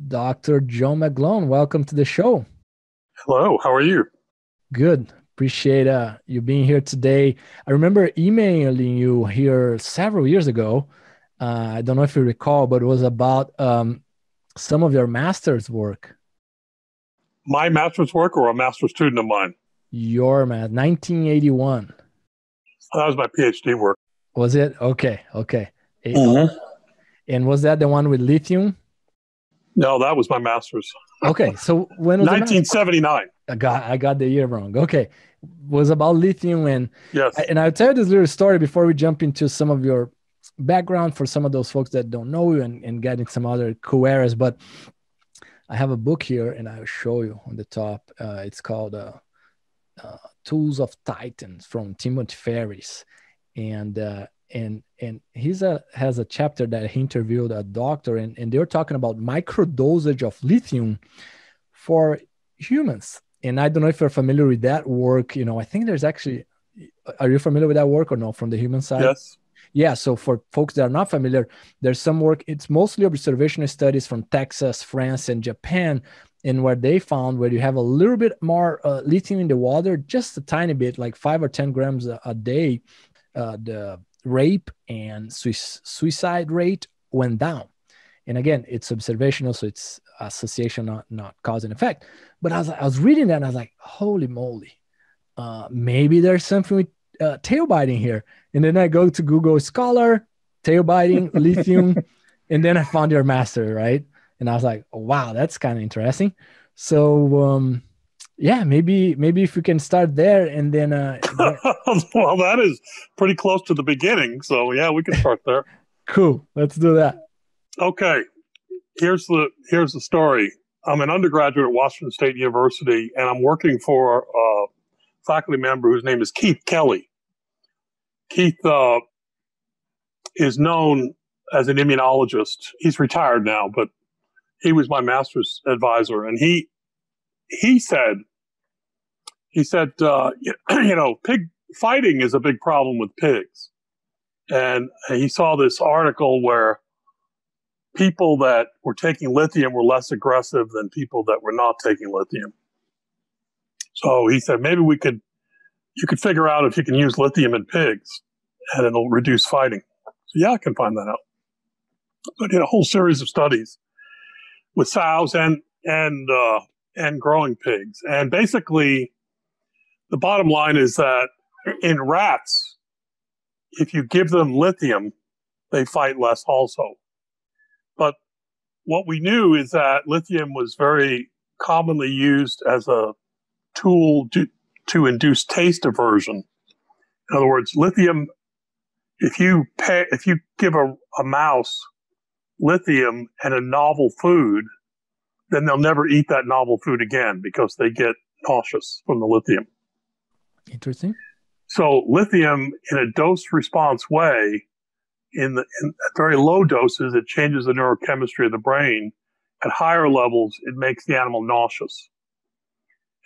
Dr. Joe McGlone, welcome to the show. Hello, how are you? Good. Appreciate you being here today. I remember emailing you here several years ago. I don't know if you recall, but it was about some of your master's work. My master's work or a master's student of mine? Your 1981. That was my PhD work. Was it? Okay. Mm-hmm. And was that the one with lithium? No, that was my master's. Okay, so when was 1979? I got the year wrong. Okay, was about lithium, and yes, and I'll tell you this little story before we jump into some of your background for some of those folks that don't know you and getting some other cool areas. But I have a book here, and I'll show you on the top. It's called "Tools of Titans" from Timothy Ferris, and he's has a chapter that he interviewed a doctor, and they were talking about microdosage of lithium for humans. And I don't know if you're familiar with that work. I think there's actually, are you familiar with that work or no, from the human side? Yes. Yeah. So for folks that are not familiar, there's some work. It's mostly observational studies from Texas, France, and Japan, and where they found where you have a little bit more lithium in the water, just a tiny bit, like 5 or 10 grams a day, the rape and suicide rate went down. And again, it's observational, so it's association, not cause and effect. But I was reading that, and I was like, holy moly, maybe there's something with tail biting here. And then I go to Google Scholar, tail biting, lithium, and then I found your master, right? And I was like, oh, wow, that's kind of interesting. So yeah, maybe if we can start there, and then well, that is pretty close to the beginning, so yeah, we can start there. Cool, let's do that. Okay, here's the story. I'm an undergraduate at Washington State University, and I'm working for a faculty member whose name is Keith Kelly. Keith is known as an immunologist. He's retired now, but he was my master's advisor, and he said, pig fighting is a big problem with pigs. And he saw this article where people that were taking lithium were less aggressive than people that were not taking lithium. So he said, maybe you could figure out if you can use lithium in pigs and it'll reduce fighting. So yeah, I can find that out. So I did a whole series of studies with sows and growing pigs. And basically, the bottom line is that in rats, if you give them lithium, they fight less also. But what we knew is that lithium was very commonly used as a tool to induce taste aversion. In other words, lithium, if you give a mouse lithium and a novel food, then they'll never eat that novel food again because they get nauseous from the lithium. Interesting. So lithium, in a dose-response way, at very low doses, it changes the neurochemistry of the brain. At higher levels, it makes the animal nauseous.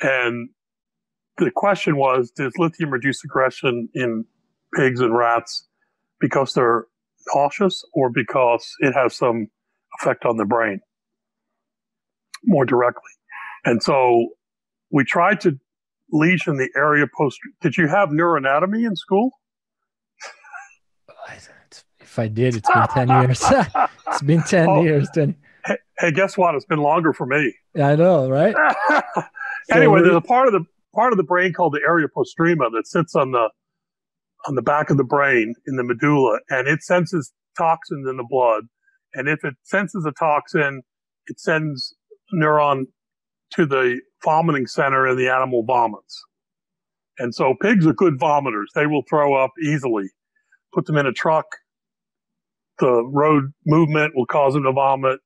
And the question was, does lithium reduce aggression in pigs and rats because they're nauseous or because it has some effect on the brain more directly? And so we tried to lesion the area posterior. Did you have neuroanatomy in school? If I did, it's been 10 years. It's been 10 years. 10. Hey, guess what? It's been longer for me. Yeah, I know, right? Anyway, there's a part of the brain called the area postrema that sits on the back of the brain in the medulla, and it senses toxins in the blood. And if it senses a toxin, it sends a neuron to the vomiting center, and the animal vomits. And so pigs are good vomiters. They will throw up easily. Put them in a truck. The road movement will cause them to vomit.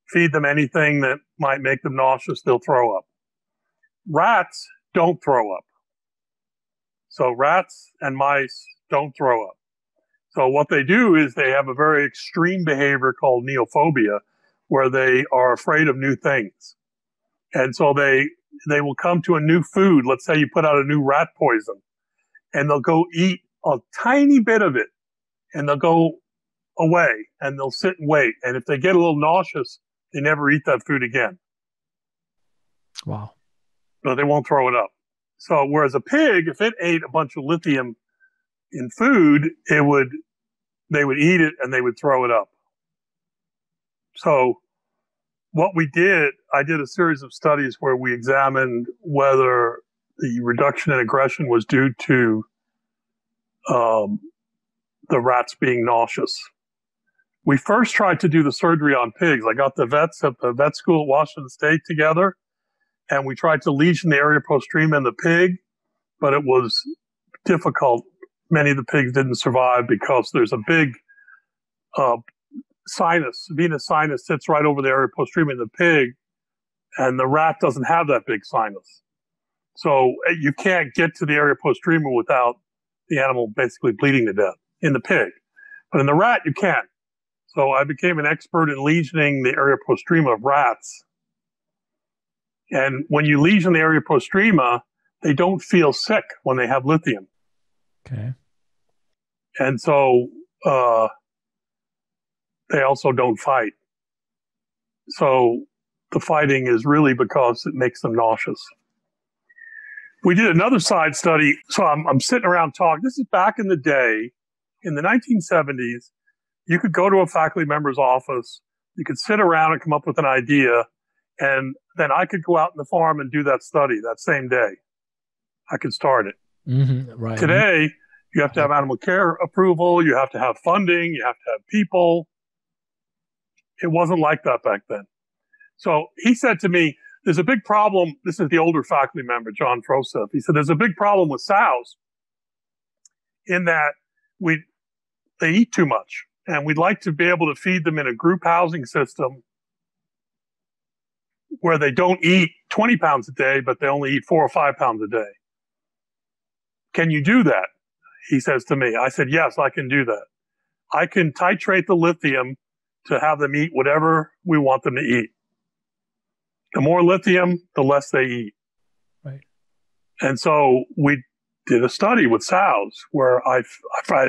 Feed them anything that might make them nauseous, they'll throw up. Rats don't throw up. So rats and mice don't throw up. So what they do is they have a very extreme behavior called neophobia, where they are afraid of new things. And so they will come to a new food. Let's say you put out a new rat poison, and they'll go eat a tiny bit of it, and they'll go away, and they'll sit and wait. And if they get a little nauseous they never eat that food again. Wow. No, they won't throw it up. So whereas a pig, if it ate a bunch of lithium in food, they would eat it and they would throw it up. So what we did, I did a series of studies where we examined whether the reduction in aggression was due to the rats being nauseous. We first tried to do the surgery on pigs. I got the vets at the vet school at Washington State together, and we tried to lesion the area _postrema in the pig, but it was difficult. Many of the pigs didn't survive because there's a big sinus, venous sinus sits right over the area _postrema in the pig, and the rat doesn't have that big sinus. So you can't get to the area _postrema without the animal basically bleeding to death in the pig. But in the rat, you can. So I became an expert in lesioning the area _postrema of rats. And when you lesion the area _postrema, they don't feel sick when they have lithium. Okay. And so they also don't fight. So the fighting is really because it makes them nauseous. We did another side study. So I'm sitting around talking. This is back in the day, in the 1970s. You could go to a faculty member's office. You could sit around and come up with an idea. And then I could go out in the farm and do that study that same day. I could start it. Mm-hmm, right. Today, you have to have animal care approval. You have to have funding. You have to have people. It wasn't like that back then. So he said to me, there's a big problem. This is the older faculty member, John Froseth. He said, there's a big problem with sows in that they eat too much. And we'd like to be able to feed them in a group housing system where they don't eat 20 pounds a day, but they only eat 4 or 5 pounds a day. Can you do that? He says to me. I said, yes, I can do that. I can titrate the lithium to have them eat whatever we want them to eat. The more lithium, the less they eat. Right. And so we did a study with sows where I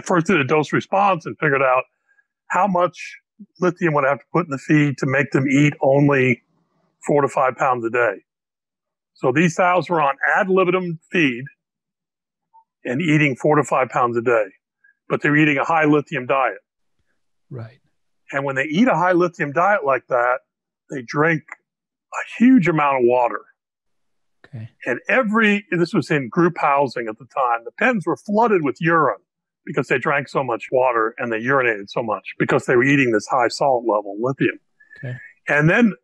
first did a dose response and figured out how much lithium would I have to put in the feed to make them eat only 4 to 5 pounds a day. So these sows were on ad libitum feed and eating 4 to 5 pounds a day, but they were eating a high lithium diet. Right. And when they eat a high lithium diet like that, they drink a huge amount of water. Okay. And this was in group housing at the time, the pens were flooded with urine because they drank so much water and they urinated so much because they were eating this high salt level lithium. Okay. And then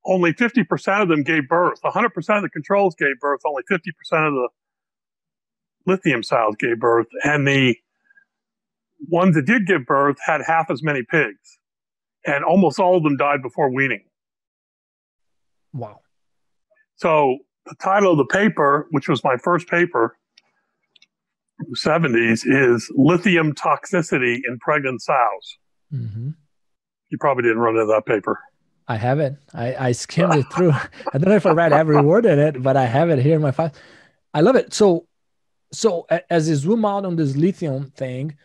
only 50% of them gave birth. 100% of the controls gave birth. Only 50% of the lithium sows gave birth. And the ones that did give birth had half as many pigs. And almost all of them died before weaning. Wow. So the title of the paper, which was my first paper in the 70s, is Lithium Toxicity in Pregnant Sows. Mm-hmm. You probably didn't run into that paper. I have it. I skimmed it through. I don't know if I read every word in it, but I have it here in my file. I love it. So as I zoom out on this lithium thing,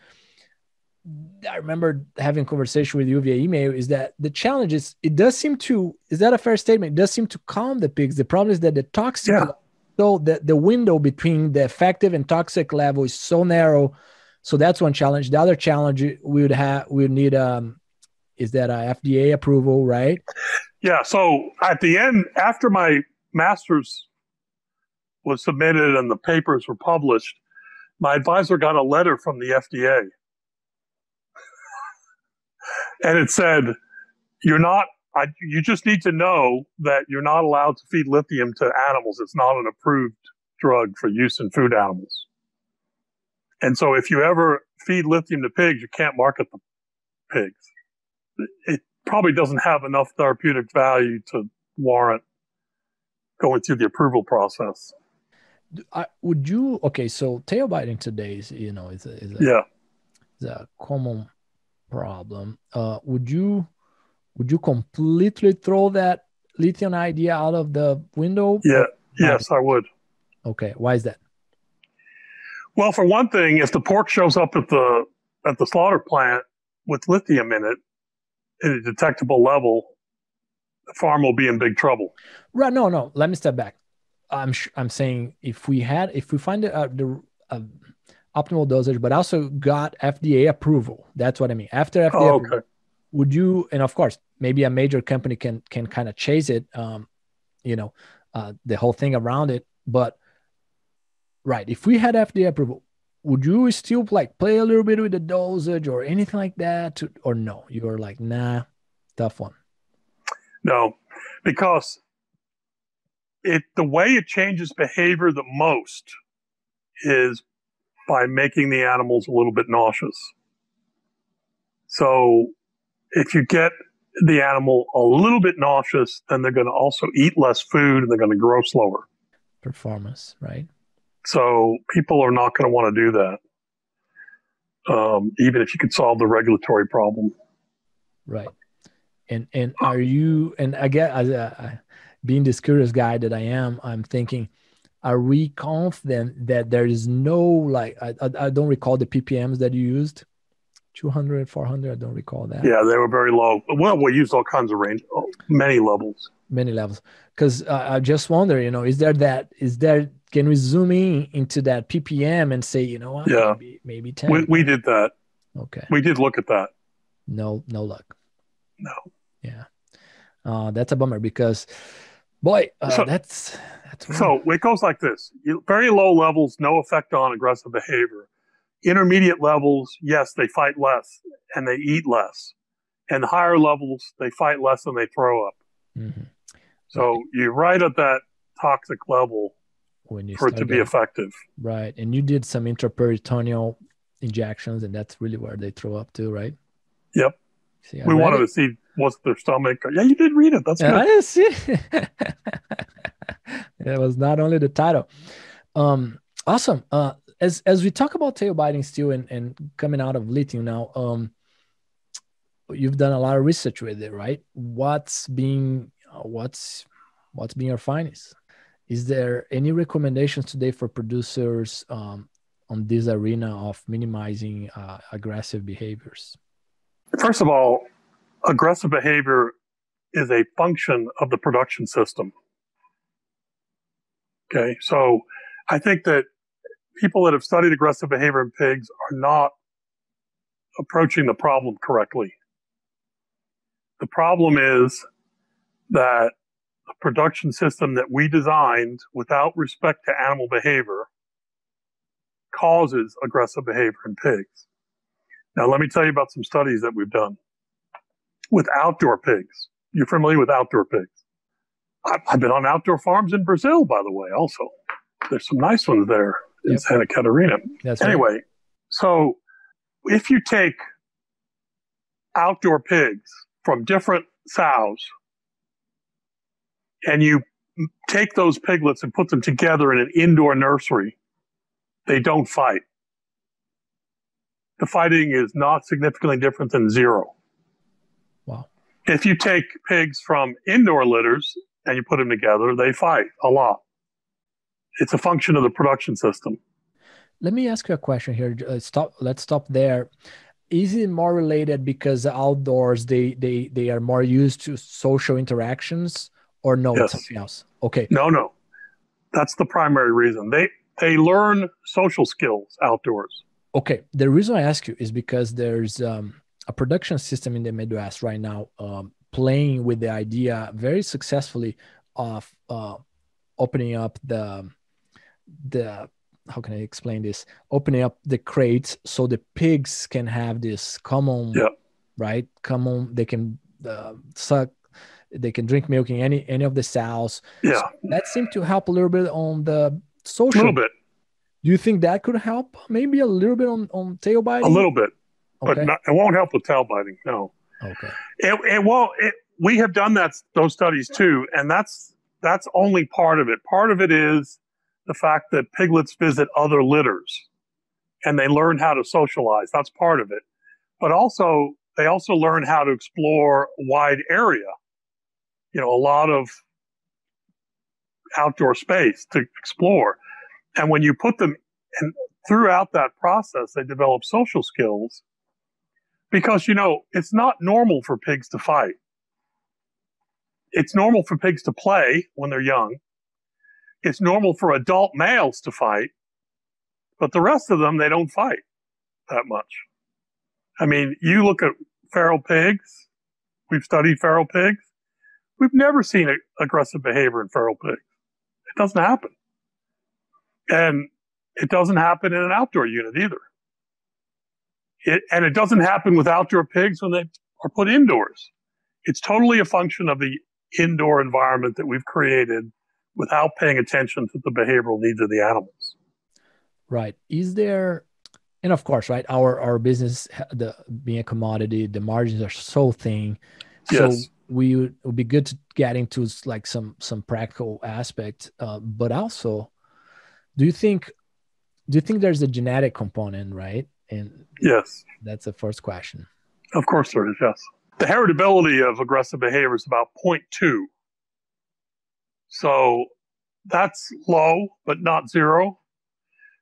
I remember having a conversation with you via email, is that the challenge is, it does seem to, is that a fair statement? It does seem to calm the pigs. The problem is that the toxic, so the window between the effective and toxic level is so narrow. So that's one challenge. The other challenge we would need, is that a FDA approval, right? Yeah. So at the end, after my master's was submitted and the papers were published, my advisor got a letter from the FDA. And it said, you just need to know that you're not allowed to feed lithium to animals. It's not an approved drug for use in food animals. And so if you ever feed lithium to pigs, you can't market the pigs. It probably doesn't have enough therapeutic value to warrant going through the approval process. Would you, okay, so tail biting today is a common problem. Would you completely throw that lithium idea out of the window? Yeah. Yes, I would. Okay. Why is that? Well, for one thing, if the pork shows up at the slaughter plant with lithium in it, at a detectable level, the farm will be in big trouble. Right. No. Let me step back. I'm saying if we find the optimal dosage, but also got FDA approval. That's what I mean. After FDA approval, would you? And of course, maybe a major company can kind of chase it. The whole thing around it. But right, if we had FDA approval, would you still like play a little bit with the dosage or anything like that, or no? You were like, nah, tough one. No, because the way it changes behavior the most is by making the animals a little bit nauseous. So if you get the animal a little bit nauseous, then they're going to also eat less food and they're going to grow slower. Performance, right? So people are not going to want to do that, even if you could solve the regulatory problem. Right. And are you, and again, as being this curious guy that I am, I'm thinking, are we confident that there is no, like, I don't recall the ppms that you used, 200, 400, I don't recall that. Yeah, they were very low. Well, we used all kinds of range, many levels. Many levels. Because I just wonder, can we zoom into that ppm and say, what, yeah, maybe 10? We did that. Okay. We did look at that. No luck. No. Yeah. That's a bummer because, boy, that's so it goes like this. Very low levels, no effect on aggressive behavior. Intermediate levels, yes, they fight less and they eat less. And higher levels, they fight less and they throw up. Mm-hmm. So you're right at that toxic level for it to be effective. Right. And you did some intraperitoneal injections, and that's really where they throw up too, right? Yep. See, we wanted to see what's their stomach. Yeah, you did read it. That's good. I see. It was not only the title. Awesome. As we talk about tail biting still and coming out of lithium now, you've done a lot of research with it, right? What's been your findings? Is there any recommendations today for producers on this arena of minimizing aggressive behaviors? First of all, aggressive behavior is a function of the production system. Okay, so I think that people that have studied aggressive behavior in pigs are not approaching the problem correctly. The problem is that the production system that we designed without respect to animal behavior causes aggressive behavior in pigs. Now, let me tell you about some studies that we've done with outdoor pigs. You're familiar with outdoor pigs? I've been on outdoor farms in Brazil, by the way, also. There's some nice ones there in Santa Catarina. That's anyway, right. So if you take outdoor pigs from different sows and you take those piglets and put them together in an indoor nursery, they don't fight. The fighting is not significantly different than zero. Wow. If you take pigs from indoor litters and you put them together, they fight a lot. It's a function of the production system. Let me ask you a question here. Let's stop there. Is it more related because outdoors they are more used to social interactions, or no? Yes. It's something else. Okay. No. That's the primary reason. They learn social skills outdoors. Okay. The reason I ask you is because there's a production system in the Midwest right now playing with the idea very successfully of opening up the how can I explain this? Opening up the crates so the pigs can have this common, right? Common, they can suck, they can drink milk in any of the sows. Yeah. So that seemed to help a little bit on the social. A little bit. Do you think that could help maybe a little bit on tail biting? A little bit, but okay. It won't help with tail biting, no. Okay. It won't. We have done those studies too, and that's only part of it. Part of it is the fact that piglets visit other litters and they learn how to socialize. That's part of it. But they also learn how to explore a wide area, a lot of outdoor space to explore. And when you put them in, throughout that process, they develop social skills because, it's not normal for pigs to fight. it's normal for pigs to play when they're young. It's normal for adult males to fight, but the rest of them, they don't fight that much. I mean, you look at feral pigs. We've studied feral pigs. We've never seen aggressive behavior in feral pigs. It doesn't happen. And it doesn't happen in an outdoor unit either. And it doesn't happen with outdoor pigs when they are put indoors. It's totally a function of the indoor environment that we've created without paying attention to the behavioral needs of the animals. Right. Is there, and of course, right, our business, being a commodity, the margins are so thin. So Yes. it would be good to get into like some practical aspect. But also, do you think there's a genetic component, right? And Yes. that's the first question. Of course there is, yes. The heritability of aggressive behavior is about 0.2. So that's low, but not zero.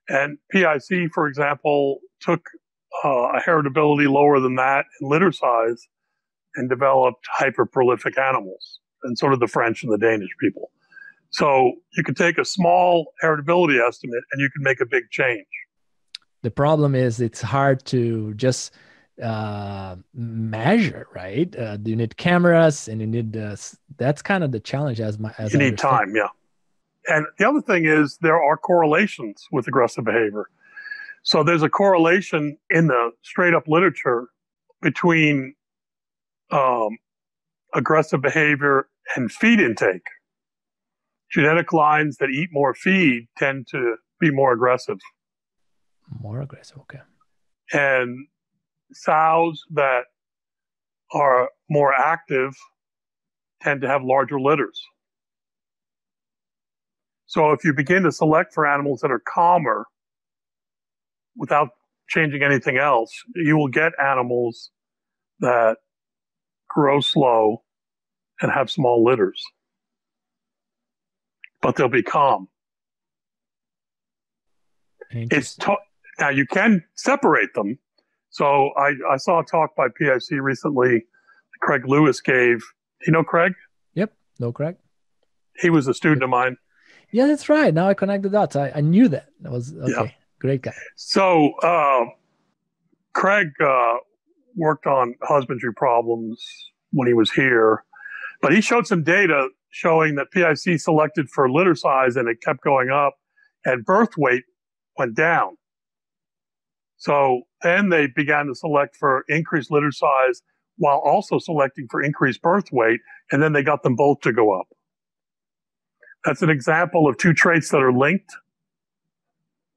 And PIC, for example, took a heritability lower than that in litter size and developed hyper-prolific animals, and so did the French and the Danish people. So you can take a small heritability estimate and you can make a big change. The problem is it's hard to just measure, right? You need cameras, and you need that's kind of the challenge as you need time, yeah. And the other thing is there are correlations with aggressive behavior. So there's a correlation in the straight up literature between aggressive behavior and feed intake. Genetic lines that eat more feed tend to be more aggressive. More aggressive, okay. And sows that are more active tend to have larger litters. So if you begin to select for animals that are calmer without changing anything else, you will get animals that grow slow and have small litters, but they'll be calm. Now you can separate them. So I saw a talk by PIC recently, Craig Lewis gave. Do you know Craig? Yep, know Craig. He was a student of mine. Yeah, that's right. Now I connect the dots. I knew that. That was okay. Yeah. Great guy. So Craig worked on husbandry problems when he was here, but he showed some data showing that PIC selected for litter size and it kept going up, and birth weight went down. So then they began to select for increased litter size while also selecting for increased birth weight, and then they got them both to go up. That's an example of two traits that are linked.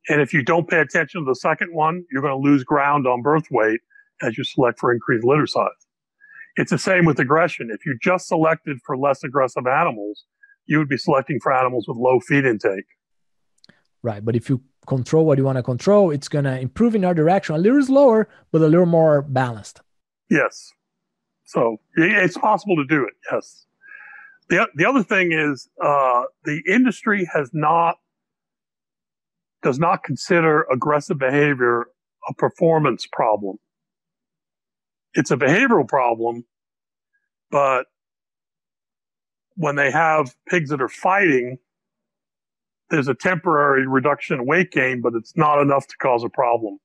And if you don't pay attention to the second one, you're going to lose ground on birth weight as you select for increased litter size. It's the same with aggression. If you just selected for less aggressive animals, you would be selecting for animals with low feed intake. Right. But if you control what you want to control, it's going to improve in our direction. A little slower, but a little more balanced. Yes. So it's possible to do it. Yes. The other thing is the industry does not consider aggressive behavior a performance problem. It's a behavioral problem, but when they have pigs that are fighting, there's a temporary reduction in weight gain, but it's not enough to cause a problem.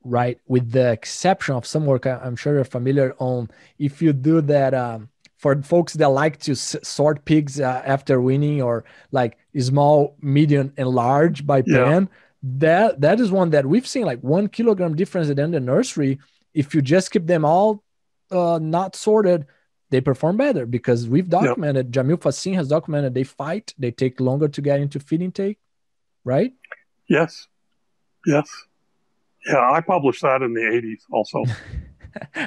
Right. With the exception of some work, I'm sure you're familiar on, if you do that, for folks that like to sort pigs after weaning, or like small, medium, and large by pen, that is one that we've seen, like 1 kilogram difference in the nursery. If you just keep them all not sorted, they perform better, because we've documented, 𝘵𝘵𝘴 has documented, they fight, they take longer to get into feed intake, right? Yes. Yes. Yeah, I published that in the 80s also.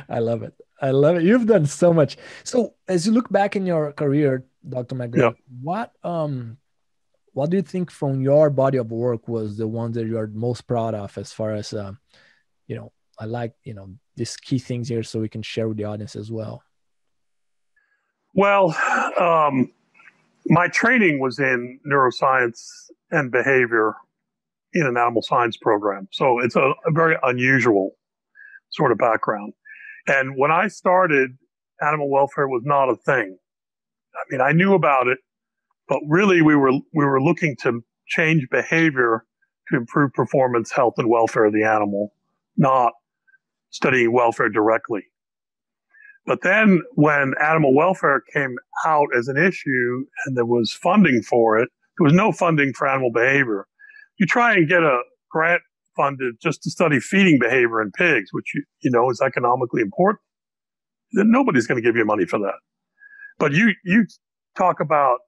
I love it. I love it. You've done so much. So as you look back in your career, Dr. McGrath, what do you think from your body of work was the one that you're most proud of, as far as, I like, these key things here so we can share with the audience as well? Well, my training was in neuroscience and behavior in an animal science program. So it's a very unusual sort of background. And when I started, animal welfare was not a thing. mean, I knew about it, but really we were looking to change behavior to improve performance, health, and welfare of the animal, not studying welfare directly. But then when animal welfare came out as an issue and there was funding for it, there was no funding for animal behavior. You try and get a grant funded just to study feeding behavior in pigs, which you know is economically important, then nobody's going to give you money for that. But you talk about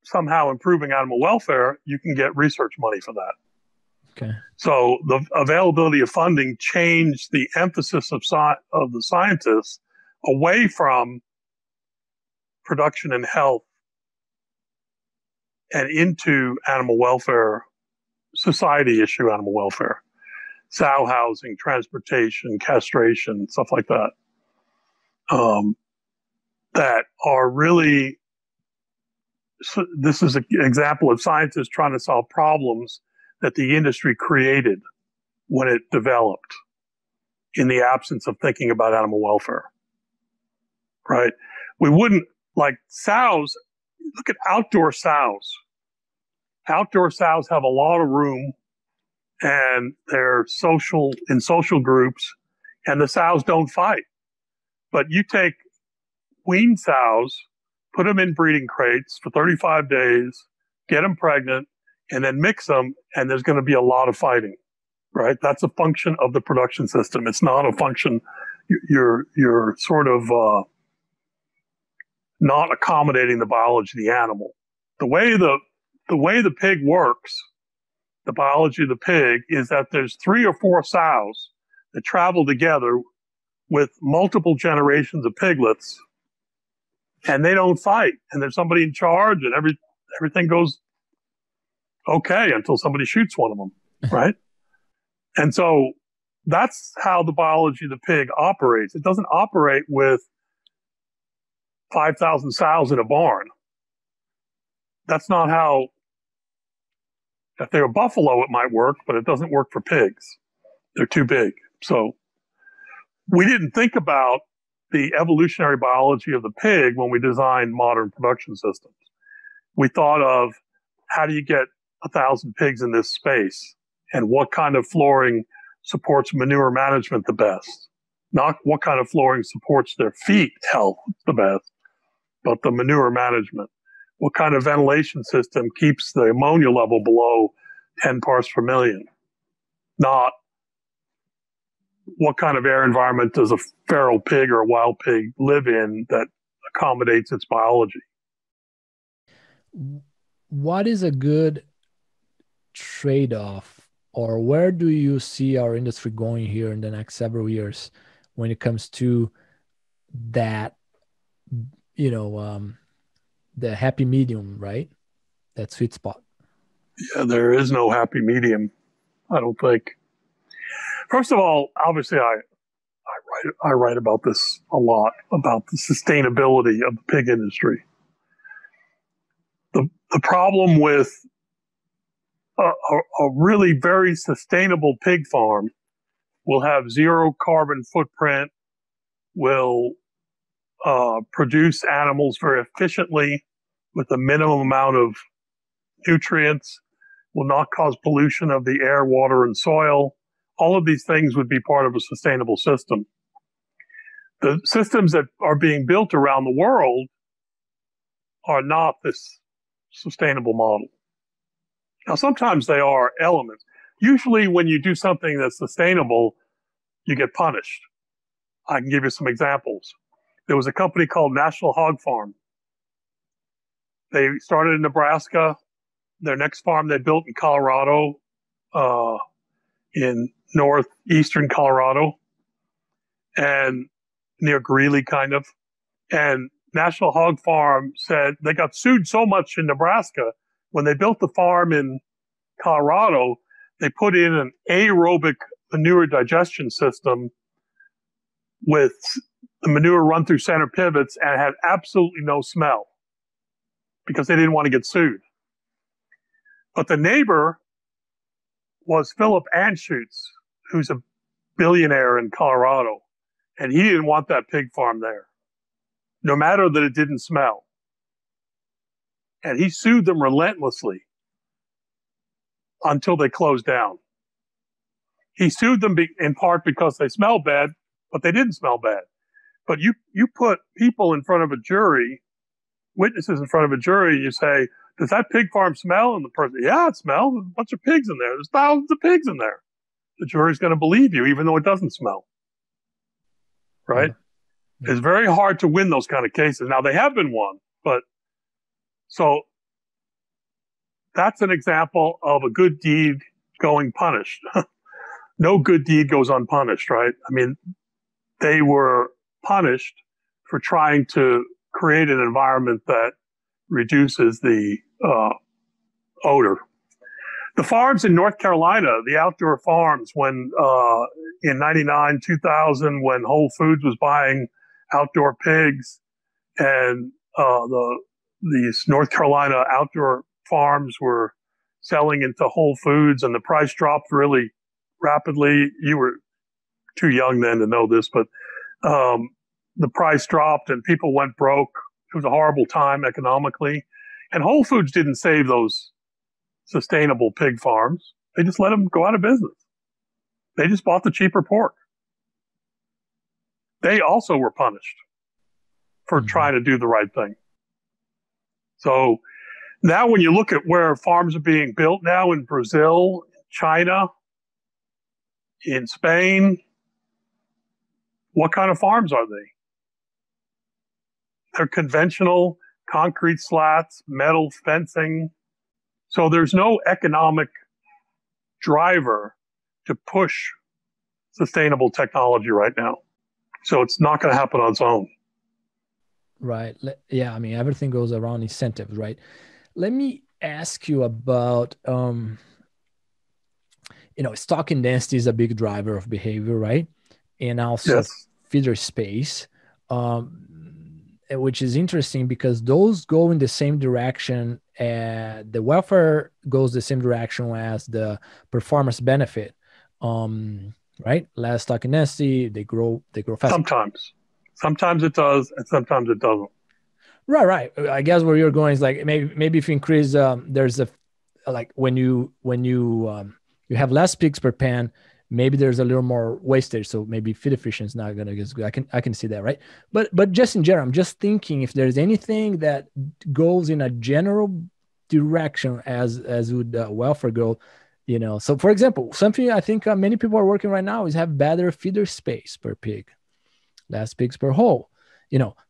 somehow improving animal welfare, you can get research money for that. Okay. So the availability of funding changed the emphasis of the scientists away from production and health and into animal welfare, society issue animal welfare, sow housing, transportation, castration, stuff like that, that are really, this is an example of scientists trying to solve problems that the industry created when it developed in the absence of thinking about animal welfare, right? We wouldn't, like sows, look at outdoor sows. Outdoor sows have a lot of room and they're in social groups, and the sows don't fight. But you take weaned sows, put them in breeding crates for 35 days, get them pregnant, and then mix them, and there's going to be a lot of fighting, right? That's a function of the production system. It's not a function, you're sort of not accommodating the biology of the animal. The way the pig works, the biology of the pig, is that there's 3 or 4 sows that travel together with multiple generations of piglets, and they don't fight. And there's somebody in charge, and everything goes okay until somebody shoots one of them, right? And so that's how the biology of the pig operates. It doesn't operate with 5,000 sows in a barn. That's not how, if they were buffalo, it might work, but it doesn't work for pigs. They're too big. So we didn't think about the evolutionary biology of the pig when we designed modern production systems. We thought of, how do you get 1,000 pigs in this space, and what kind of flooring supports manure management the best? Not what kind of flooring supports their feet health the best, but the manure management. What kind of ventilation system keeps the ammonia level below 10 parts per million? Not what kind of air environment does a feral pig or a wild pig live in that accommodates its biology? What is a good trade-off, or where do you see our industry going here in the next several years when it comes to that, the happy medium, right? That sweet spot. Yeah, there is no happy medium, I don't think. First of all, obviously, I write about this a lot, about the sustainability of the pig industry. The problem with a really very sustainable pig farm will have 0 carbon footprint, will produce animals very efficiently with a minimum amount of nutrients, will not cause pollution of the air, water, and soil. All of these things would be part of a sustainable system. The systems that are being built around the world are not this sustainable model. Now, sometimes they are elements. Usually when you do something that's sustainable, you get punished. I can give you some examples. There was a company called National Hog Farm. They started in Nebraska. Their next farm they built in Colorado, in northeastern Colorado, and near Greeley, kind of. And National Hog Farm said they got sued so much in Nebraska. When they built the farm in Colorado, they put in an aerobic manure digestion system with the manure run through center pivots, and it had absolutely no smell because they didn't want to get sued. But the neighbor was Philip Anschutz, who's a billionaire in Colorado, and he didn't want that pig farm there. no matter that it didn't smell. And he sued them relentlessly until they closed down. He sued them in part because they smelled bad, but they didn't smell bad. But you put people in front of a jury, witnesses in front of a jury, you say, does that pig farm smell? And the person, yeah, it smells. There's a bunch of pigs in there. There's thousands of pigs in there. The jury's going to believe you, even though it doesn't smell. Right? Yeah. It's very hard to win those kind of cases. Now, they have been won, but so that's an example of a good deed going punished. No good deed goes unpunished, right? I mean, they were punished for trying to create an environment that reduces the odor. The farms in North Carolina, the outdoor farms, when in 99, 2000, when Whole Foods was buying outdoor pigs, and these North Carolina outdoor farms were selling into Whole Foods, and the price dropped really rapidly. You were too young then to know this, but the price dropped and people went broke. It was a horrible time economically. And Whole Foods didn't save those sustainable pig farms. They just let them go out of business. They just bought the cheaper pork. They also were punished for trying to do the right thing. So now when you look at where farms are being built now in Brazil, China, in Spain, what kind of farms are they? They're conventional concrete slats, metal fencing. So there's no economic driver to push sustainable technology right now. So it's not going to happen on its own. Right. Yeah. I mean, everything goes around incentives, right? Let me ask you about, stocking density is a big driver of behavior, right? And also feeder space, which is interesting because those go in the same direction. The welfare goes the same direction as the performance benefit, right? Less stocking density, they grow faster. Sometimes it does, and sometimes it doesn't. Right. I guess where you're going is like maybe if you increase, there's when you have less pigs per pen, maybe there's a little more wastage. So maybe feed efficiency is not going to get as good. I can see that, right? But just in general, I'm just thinking if there's anything that goes in a general direction as would welfare go, So for example, something I think many people are working right now is have better feeder space per pig, less pigs per hole,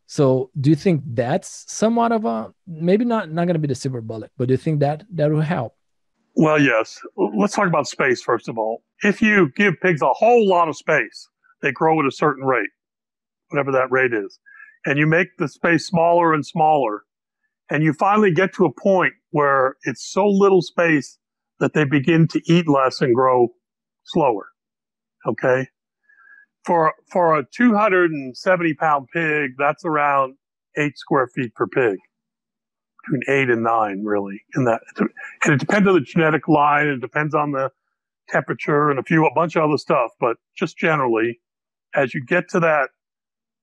So do you think that's somewhat of a, maybe not going to be the silver bullet, but do you think that will help? Well, yes. Let's talk about space, first of all. If you give pigs a whole lot of space, they grow at a certain rate, whatever that rate is, and you make the space smaller and smaller, and you finally get to a point where it's so little space that they begin to eat less and grow slower, okay? For a 270-pound pig, that's around 8 square feet per pig. Between 8 and 9, really, in that. And it depends on the genetic line, it depends on the temperature and a bunch of other stuff. But just generally, as you get to that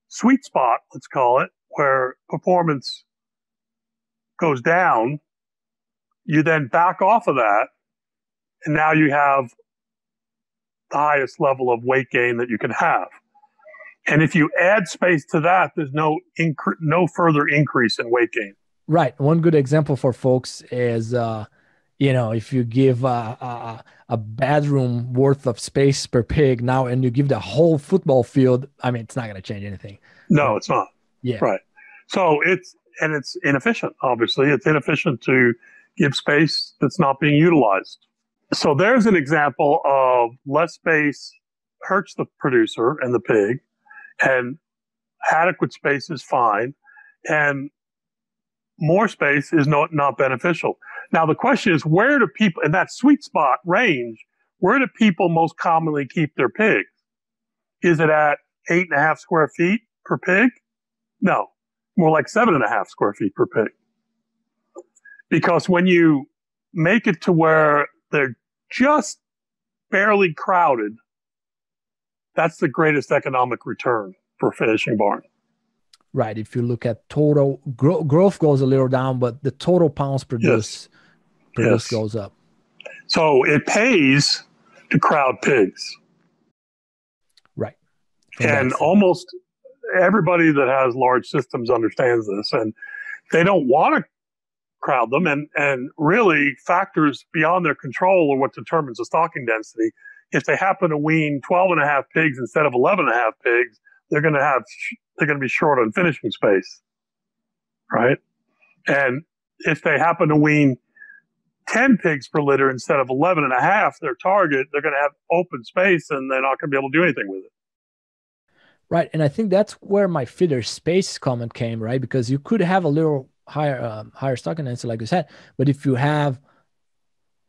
sweet spot, let's call it, where performance goes down, you then back off of that, and now you have the highest level of weight gain that you can have. And if you add space to that, there's no further increase in weight gain. Right. One good example for folks is, if you give a bedroom worth of space per pig now, and you give the whole football field, I mean, it's not going to change anything. No, it's not. Yeah. Right. So it's inefficient. Obviously, it's inefficient to give space that's not being utilized. So there's an example of less space hurts the producer and the pig, and adequate space is fine, and more space is not beneficial. Now, the question is, where do people, in that sweet spot range, where do people most commonly keep their pigs? Is it at 8.5 square feet per pig? No, more like 7.5 square feet per pig. Because when you make it to where they're just barely crowded, that's the greatest economic return for a finishing barn. Right. If you look at total growth goes a little down, but the total pounds Yes. produced goes up. So it pays to crowd pigs. Right. And almost everybody that has large systems understands this, and they don't want to crowd them. And really, factors beyond their control are what determines the stocking density. If they happen to wean 12.5 pigs instead of 11.5 pigs, they're going to be short on finishing space, right? And if they happen to wean 10 pigs per litter instead of 11.5, their target, they're going to have open space and they're not going to be able to do anything with it. Right. And I think that's where my feeder space comment came, right? Because you could have a little higher stocking density, like you said, but if you have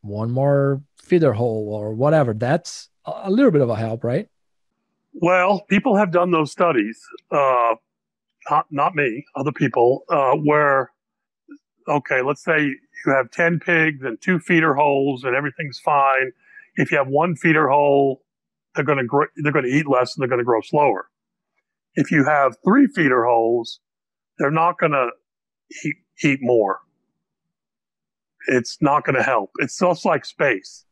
one more feeder hole or whatever, that's a little bit of a help, right? Well, people have done those studies, not me, other people, where, okay, let's say you have 10 pigs and 2 feeder holes and everything's fine. If you have 1 feeder hole, they're going to eat less and they're going to grow slower. If you have 3 feeder holes, they're not going to eat more. It's not going to help. It's just like space.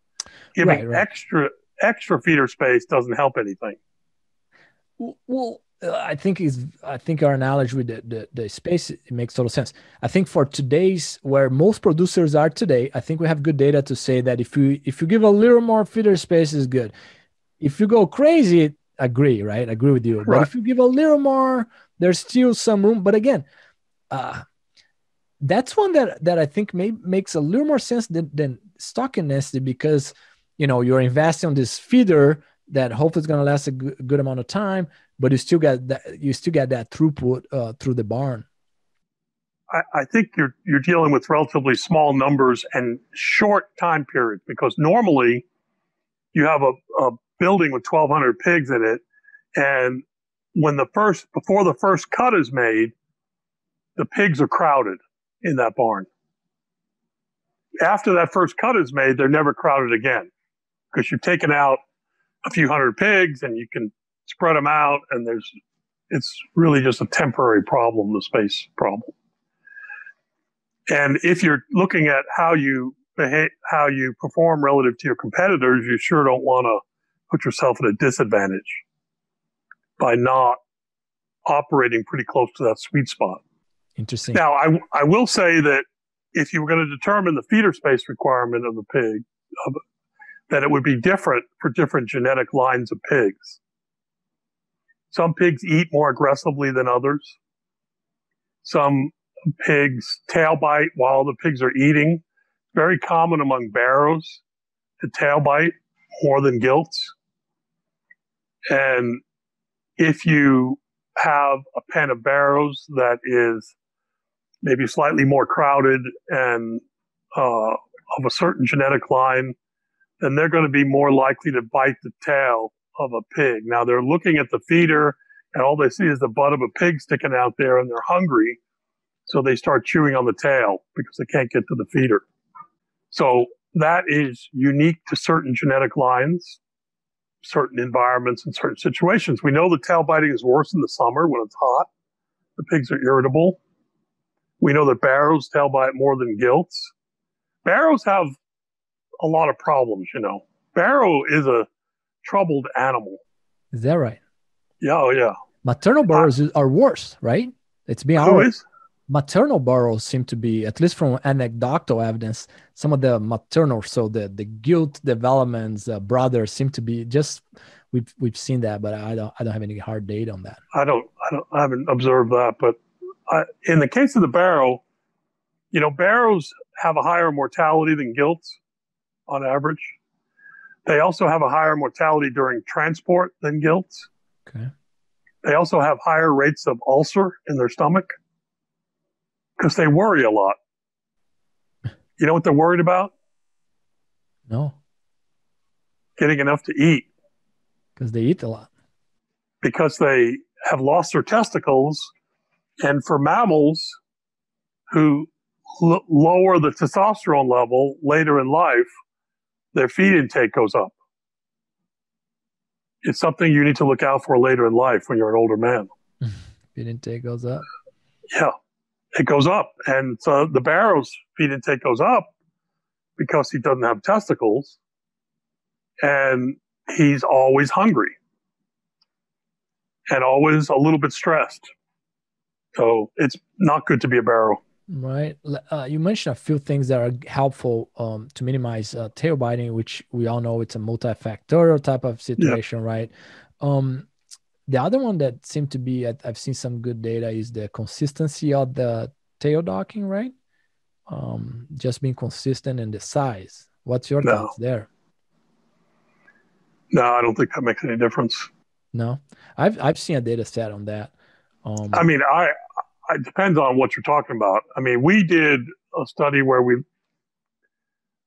Giving extra feeder space doesn't help anything. Well, I think our analogy with the space, it makes total sense. I think for today's, where most producers are today, I think we have good data to say that if you give a little more feeder space is good. If you go crazy, agree, right? Agree with you. Right. But if you give a little more, there's still some room. But again, that's one that I think makes a little more sense than stocking density, because you're investing on this feeder that hopefully is going to last a good amount of time, but you still get that throughput through the barn. I think you're dealing with relatively small numbers and short time periods, because normally you have a building with 1,200 pigs in it, and before the first cut is made, the pigs are crowded in that barn. After that first cut is made, they're never crowded again, because you've taken out a few hundred pigs and you can spread them out, and it's really just a temporary problem, the space problem. And if you're looking at how you perform relative to your competitors, you sure don't want to put yourself at a disadvantage by not operating pretty close to that sweet spot. Interesting. Now, I will say that if you were going to determine the feeder space requirement of the pig, that it would be different for different genetic lines of pigs. Some pigs eat more aggressively than others. Some pigs tail bite while the pigs are eating. Very common among barrows to tail bite more than gilts. And if you have a pen of barrows that is maybe slightly more crowded and of a certain genetic line, then they're going to be more likely to bite the tail of a pig. Now, they're looking at the feeder, and all they see is the butt of a pig sticking out there, and they're hungry, so they start chewing on the tail because they can't get to the feeder. So that is unique to certain genetic lines, certain environments, and certain situations. We know the tail biting is worse in the summer when it's hot. The pigs are irritable. We know that barrows tail bite more than gilts. Barrows have a lot of problems, Barrow is a troubled animal. Is that right? Yeah, oh yeah. Maternal barrows are worse, right? It's being honest. Maternal barrows seem to be, at least from anecdotal evidence, some of the maternal, so the gilt developments, brothers seem to be just, we've seen that, but I don't have any hard data on that. I haven't observed that, but in the case of the barrow, barrows have a higher mortality than gilts on average. They also have a higher mortality during transport than gilts. Okay. They also have higher rates of ulcer in their stomach because they worry a lot. You know what they're worried about? No. Getting enough to eat. Because they eat a lot. Because they have lost their testicles. And for mammals who lower the testosterone level later in life, their feed intake goes up. It's something you need to look out for later in life when you're an older man. Feed intake goes up. Yeah, it goes up. And so the barrow's feed intake goes up because he doesn't have testicles, and he's always hungry and always a little bit stressed. So it's not good to be a barrow. Right. You mentioned a few things that are helpful to minimize tail biting, which we all know it's a multifactorial type of situation, right? The other one that seemed to be, I've seen some good data, is the consistency of the tail docking, right? Just being consistent in the size. What's your thoughts there? No, I don't think that makes any difference. No, I've seen a data set on that. I mean, it depends on what you're talking about. I mean, we did a study where we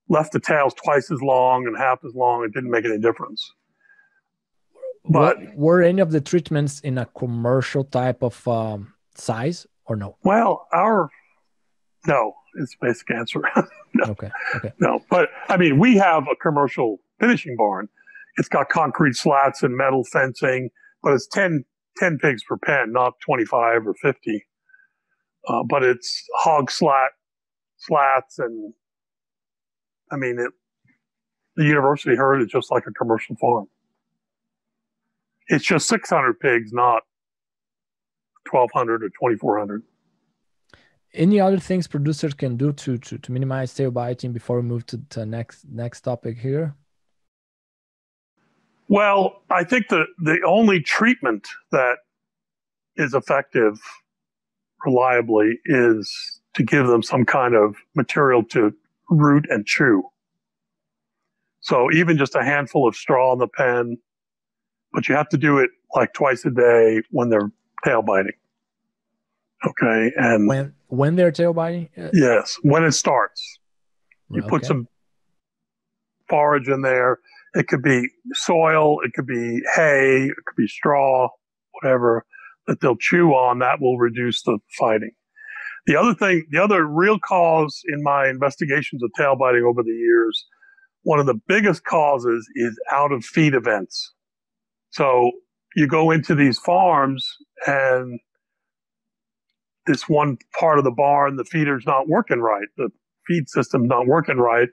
left the tails twice as long and half as long. It didn't make any difference. But were any of the treatments in a commercial type of size or no? Well, no, it's the basic answer. No. Okay. No, but I mean, we have a commercial finishing barn. It's got concrete slats and metal fencing, but it's 10 pigs per pen, not 25 or 50. But it's hog slats, and I mean, the university herd is just like a commercial farm. It's just 600 pigs, not 1,200 or 2,400. Any other things producers can do to minimize tail biting before we move to the next topic here? Well, I think the only treatment that is effective reliably is to give them some kind of material to root and chew. So even just a handful of straw in the pen, but you have to do it like twice a day when they're tail biting. Okay, and when they're tail biting? Yes, when it starts. You put some forage in there. It could be soil, it could be hay, it could be straw, whatever that they'll chew on. That will reduce the fighting. The other real cause in my investigations of tail biting over the years, one of the biggest causes is out of feed events. So you go into these farms and this one part of the barn, the feeder's not working right. The feed system's not working right.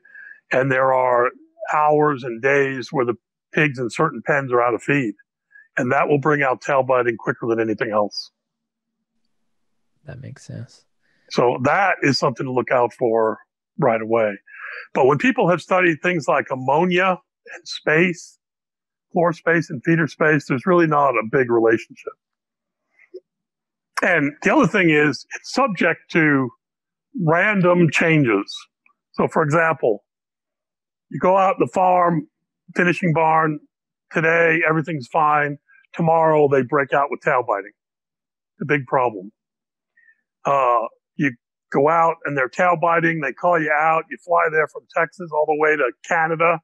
And there are hours and days where the pigs in certain pens are out of feed. And that will bring out tail biting quicker than anything else. That makes sense. So that is something to look out for right away. But when people have studied things like ammonia and space, floor space and feeder space, there's really not a big relationship. And the other thing is it's subject to random changes. So for example, you go out the farm, finishing barn, today everything's fine. Tomorrow they break out with tail biting. It's a big problem. You go out and they're tail biting, they call you out, you fly there from Texas all the way to Canada,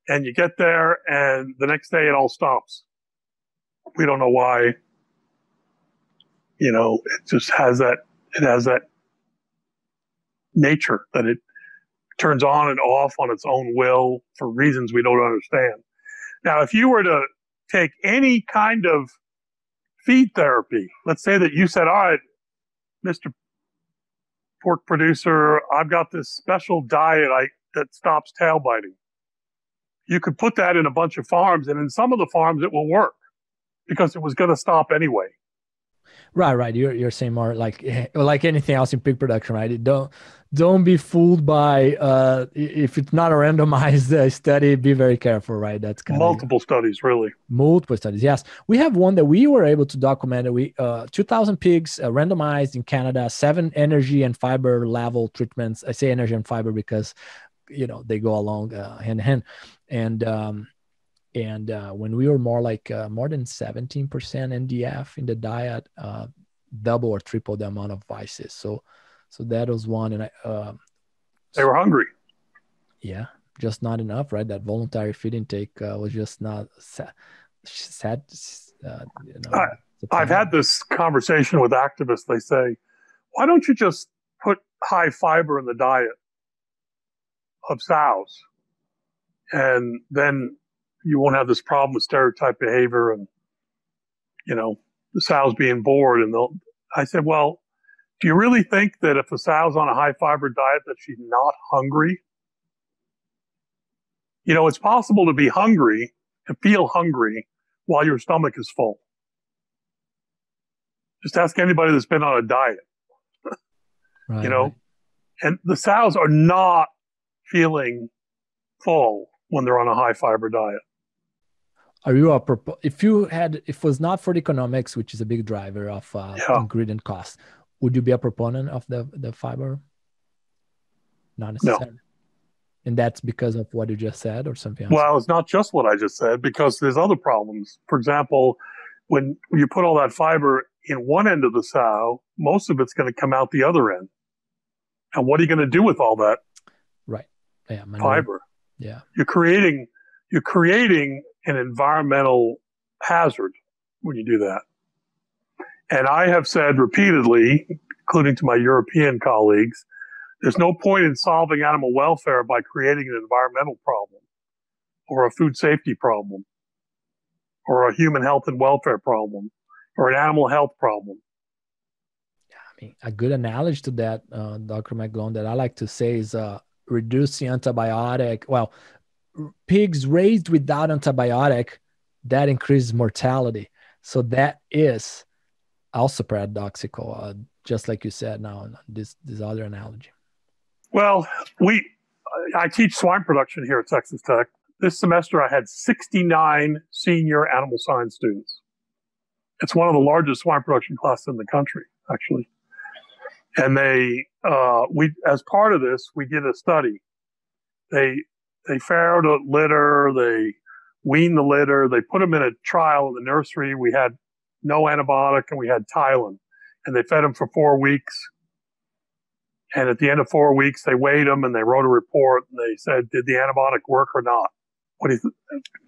and you get there and the next day it all stops. We don't know why. You know, it just has that nature that it turns on and off on its own will for reasons we don't understand. Now, if you were to take any kind of feed therapy, let's say that you said, all right, Mr. Pork producer, I've got this special diet that stops tail biting. You could put that in a bunch of farms, and in some of the farms it will work because it was going to stop anyway. Right. You're saying more like anything else in pig production, right? Don't be fooled by if it's not a randomized study. Be very careful, right? That's kind multiple studies, really. Multiple studies, yes. We have one that we were able to document. We 2,000 pigs randomized in Canada, 7 energy and fiber level treatments. I say energy and fiber because they go along hand in hand, and when we were more than 17% NDF in the diet, double or triple the amount of vices. So that was one, and they were hungry. Yeah, just not enough, right? That voluntary feed intake was just not sad. I've had this conversation with activists. They say, "Why don't you just put high fiber in the diet of sows, and then you won't have this problem with stereotype behavior and the sows being bored. And I said, well, do you really think that if a sow's on a high fiber diet that she's not hungry? You know, it's possible to be hungry, to feel hungry while your stomach is full. Just ask anybody that's been on a diet, Right, you know, right. and the sows are not feeling full when they're on a high fiber diet. Are you if it was not for the economics, which is a big driver of ingredient cost, would you be a proponent of the fiber? Not necessarily. No. And that's because of what you just said or something else? Well, it's not just what I just said, because there's other problems. For example, when you put all that fiber in one end of the sow, most of it's going to come out the other end. And what are you going to do with all that fiber? Yeah. You're creating an environmental hazard when you do that. And I have said repeatedly, including to my European colleagues, there's no point in solving animal welfare by creating an environmental problem or a food safety problem or a human health and welfare problem or an animal health problem. Yeah, I mean, a good analogy to that, Dr. McGlone, that I like to say is reducing antibiotic. Well, pigs raised without antibiotic, that increases mortality. So that is also paradoxical, just like you said now, this other analogy. Well, I teach swine production here at Texas Tech. This semester, I had 69 senior animal science students. It's one of the largest swine production classes in the country, actually. And as part of this, we did a study. They farrowed a litter, they weaned the litter, they put them in a trial in the nursery. We had no antibiotic and we had Tylenol. And they fed them for 4 weeks. And at the end of 4 weeks, they weighed them and they wrote a report and they said, did the antibiotic work or not?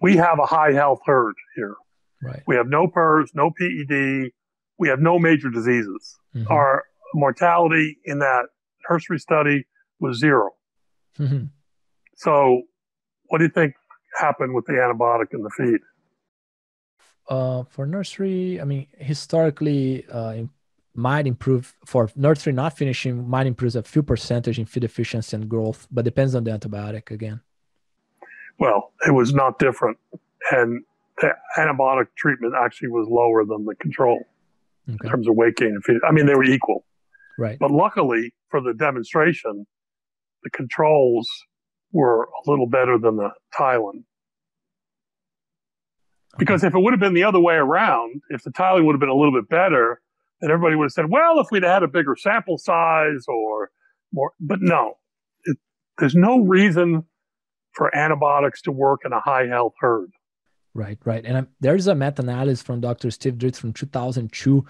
We have a high health herd here. Right. We have no PRRS, no PED. We have no major diseases. Mm-hmm. Our mortality in that nursery study was 0. Mm-hmm. So what do you think happened with the antibiotic in the feed? For nursery, I mean, historically, might improve for nursery not finishing, might improve a few percentage in feed efficiency and growth, but depends on the antibiotic again. Well, it was not different. And the antibiotic treatment actually was lower than the control in terms of weight gain and feed. I mean, they were equal. Right. But luckily for the demonstration, the controls were a little better than the Tylenol. Because if it would have been the other way around, if the Tylenol would have been a little bit better, then everybody would have said, well, if we'd had a bigger sample size or more. But no, there's no reason for antibiotics to work in a high health herd. Right, right. And there's a meta-analysis from Dr. Steve Dritz from 2002.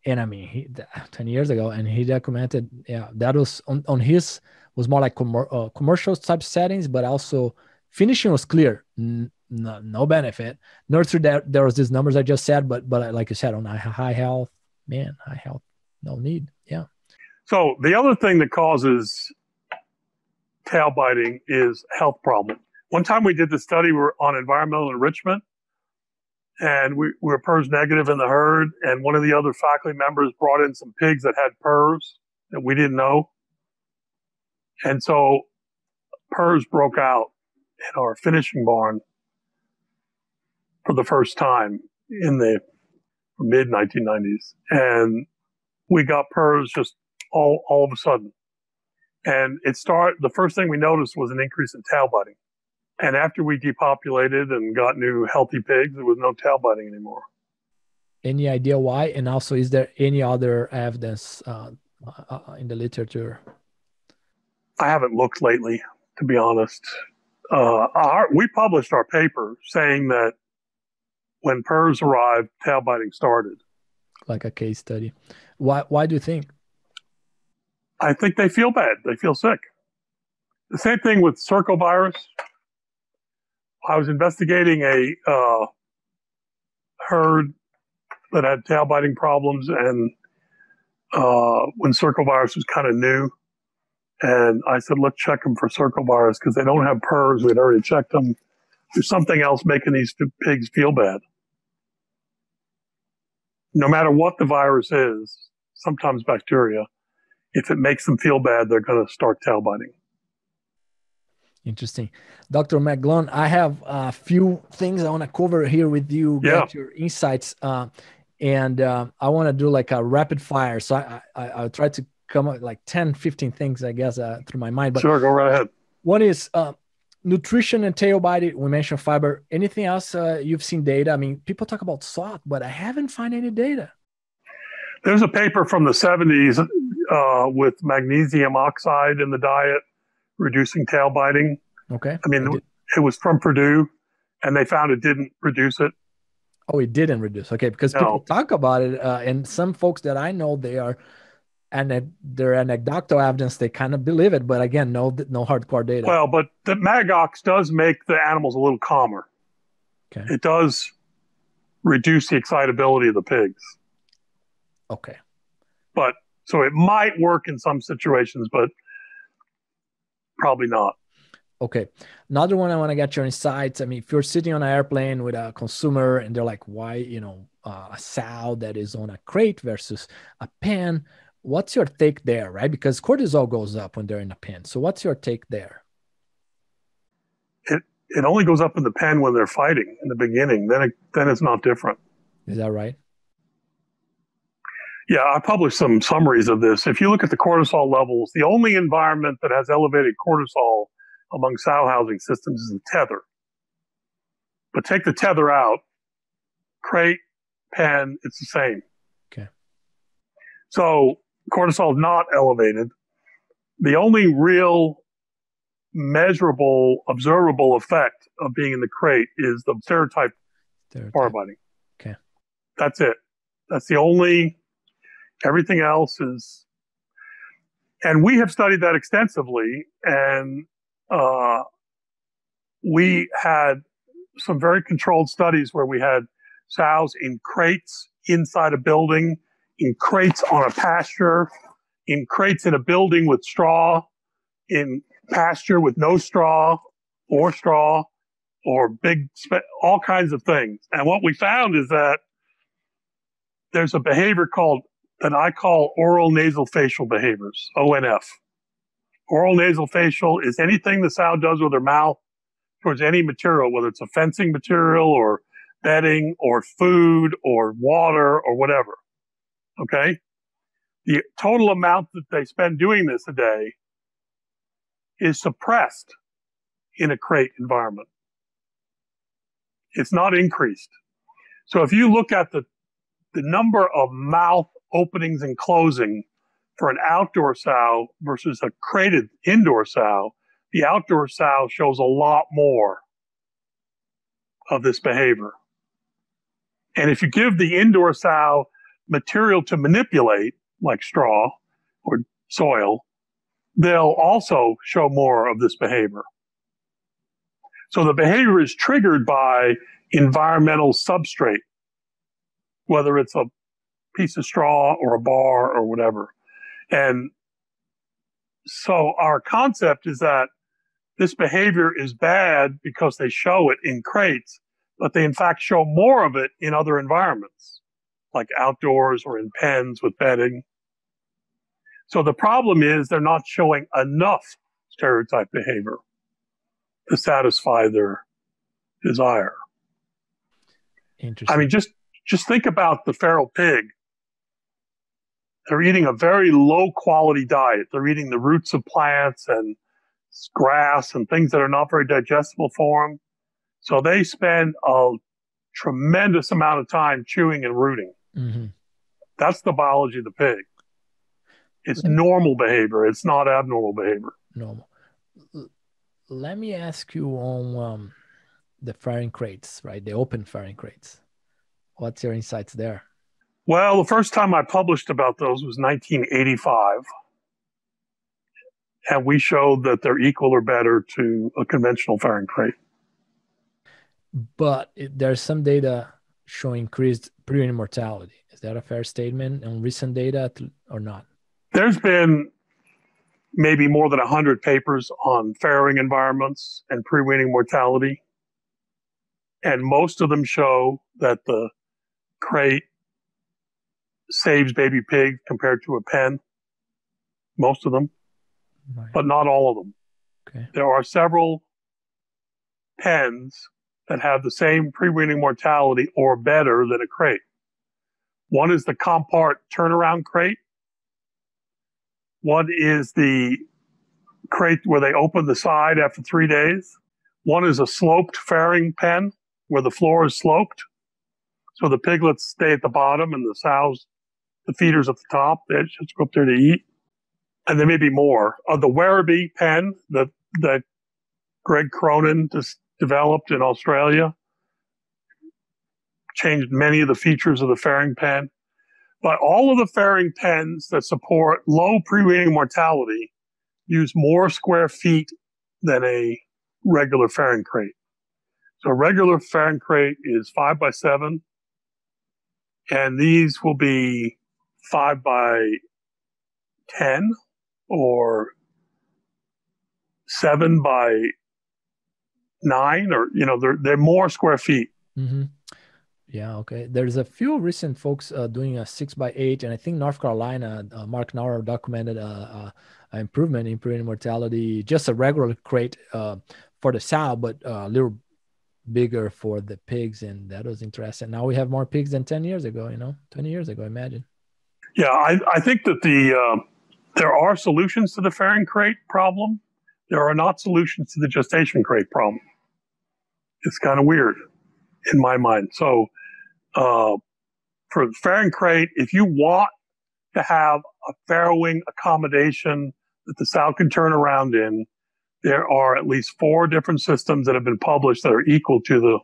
And I mean, 10 years ago, and he documented, that was on his, was more like commercial type settings, but also finishing was clear. No benefit. Nursery, there was these numbers I just said, but like you said, on high health, no need. Yeah. So the other thing that causes tail biting is health problem. One time we did the study on environmental enrichment, and we were PRRS negative in the herd, and one of the other faculty members brought in some pigs that had PRRS that we didn't know. And so PRRS broke out in our finishing barn for the first time in the mid-1990s. And we got PRRS just all of a sudden. And the first thing we noticed was an increase in tail biting. And after we depopulated and got new healthy pigs, there was no tail biting anymore. Any idea why? And also, is there any other evidence in the literature? I haven't looked lately, to be honest. We published our paper saying that when PRRS arrived, tail biting started. Like a case study. Why do you think? I think they feel bad. They feel sick. The same thing with circovirus. I was investigating a herd that had tail biting problems, and when circovirus was kind of new, and I said, let's check them for circovirus because they don't have PRRS. We'd already checked them. There's something else making these pigs feel bad. no matter what the virus is, sometimes bacteria, if it makes them feel bad, they're going to start tail biting. Interesting. Dr. McGlone, I have a few things I want to cover here with you, get your insights. And I want to do like a rapid fire. So I'll try to come up with like 10, 15 things, I guess, through my mind. But sure, go right ahead. One is nutrition and tail bite. We mentioned fiber. Anything else you've seen data? I mean, people talk about salt, but I haven't found any data. There's a paper from the 70s with magnesium oxide in the diet, reducing tail biting. Okay. I mean, it was from Purdue, and they found it didn't reduce it. Oh, it didn't reduce. Okay, because people talk about it, and some folks that I know, they're anecdotal evidence. They kind of believe it, but again, no hardcore data. Well, but the Magox does make the animals a little calmer. Okay. It does reduce the excitability of the pigs. Okay. But so it might work in some situations, but probably not. Okay. Another one I want to get your insights. I mean, if you're sitting on an airplane with a consumer and they're like, why, a sow that is on a crate versus a pen, what's your take there, right? Because cortisol goes up when they're in a pen. So what's your take there? It only goes up in the pen when they're fighting in the beginning. Then it's not different. Is that right? Yeah, I published some summaries of this. If you look at the cortisol levels, the only environment that has elevated cortisol among sow housing systems is the tether. But take the tether out, crate, pen, it's the same. Okay. So cortisol is not elevated. The only real measurable, observable effect of being in the crate is the stereotype bar biting. Okay. That's it. That's the only, everything else is, and we have studied that extensively, and we had some very controlled studies where we had sows in crates inside a building, in crates on a pasture, in crates in a building with straw, in pasture with no straw, or big, all kinds of things. And what we found is that there's a behavior that I call oral nasal facial behaviors, ONF. Oral nasal facial is anything the sow does with her mouth towards any material, whether it's a fencing material or bedding or food or water or whatever. Okay? The total amount that they spend doing this a day is suppressed in a crate environment. It's not increased. So if you look at the number of mouth openings and closing for an outdoor sow versus a crated indoor sow, the outdoor sow shows a lot more of this behavior. And if you give the indoor sow material to manipulate, like straw or soil, they'll also show more of this behavior. So the behavior is triggered by environmental substrate, whether it's a piece of straw or a bar or whatever. And so our concept is that this behavior is bad because they show it in crates, but they in fact show more of it in other environments, like outdoors or in pens with bedding. So the problem is they're not showing enough stereotype behavior to satisfy their desire. Interesting. I mean, just think about the feral pig. They're eating a very low quality diet. They're eating the roots of plants and grass and things that are not very digestible for them. So they spend a tremendous amount of time chewing and rooting. Mm-hmm. That's the biology of the pig. It's normal behavior. It's not abnormal behavior. Normal. Let me ask you on the firing crates, right? The open firing crates. What's your insights there? Well, the first time I published about those was 1985. And we showed that they're equal or better to a conventional firing crate. But there's some data showing increased pre-weaning mortality. Is that a fair statement on recent data or not? There's been maybe more than 100 papers on farrowing environments and pre-weaning mortality. And most of them show that the crate saves baby pig compared to a pen. Most of them, Right. but not all of them. Okay. There are several pens that have the same pre-weaning mortality or better than a crate. One is the Compart turnaround crate. One is the crate where they open the side after 3 days. One is a sloped fairing pen where the floor is sloped. So the piglets stay at the bottom and the sows, the feeders at the top. They just go up there to eat. And there may be more. The 𝘬𝘰𝘮𝘵 pen that Greg Cronin just developed in Australia changed many of the features of the fairing pen. But all of the fairing pens that support low pre-weaning mortality use more square feet than a regular fairing crate. So a regular fairing crate is 5 by 7, and these will be 5 by 10 or 7 by 9, or they're more square feet. Mm-hmm. Yeah, okay. There's a few recent folks doing a 6 by 8, and I think North Carolina, Mark Nauer documented an improvement in pre-weaning mortality, just a regular crate for the sow, but a little bigger for the pigs, and that was interesting. Now we have more pigs than 10 years ago, 20 years ago, imagine. Yeah, I think that there are solutions to the fairing crate problem. There are not solutions to the gestation crate problem. It's kind of weird in my mind. So for the fairing crate, if you want to have a farrowing accommodation that the sow can turn around in, there are at least 4 different systems that have been published that are equal to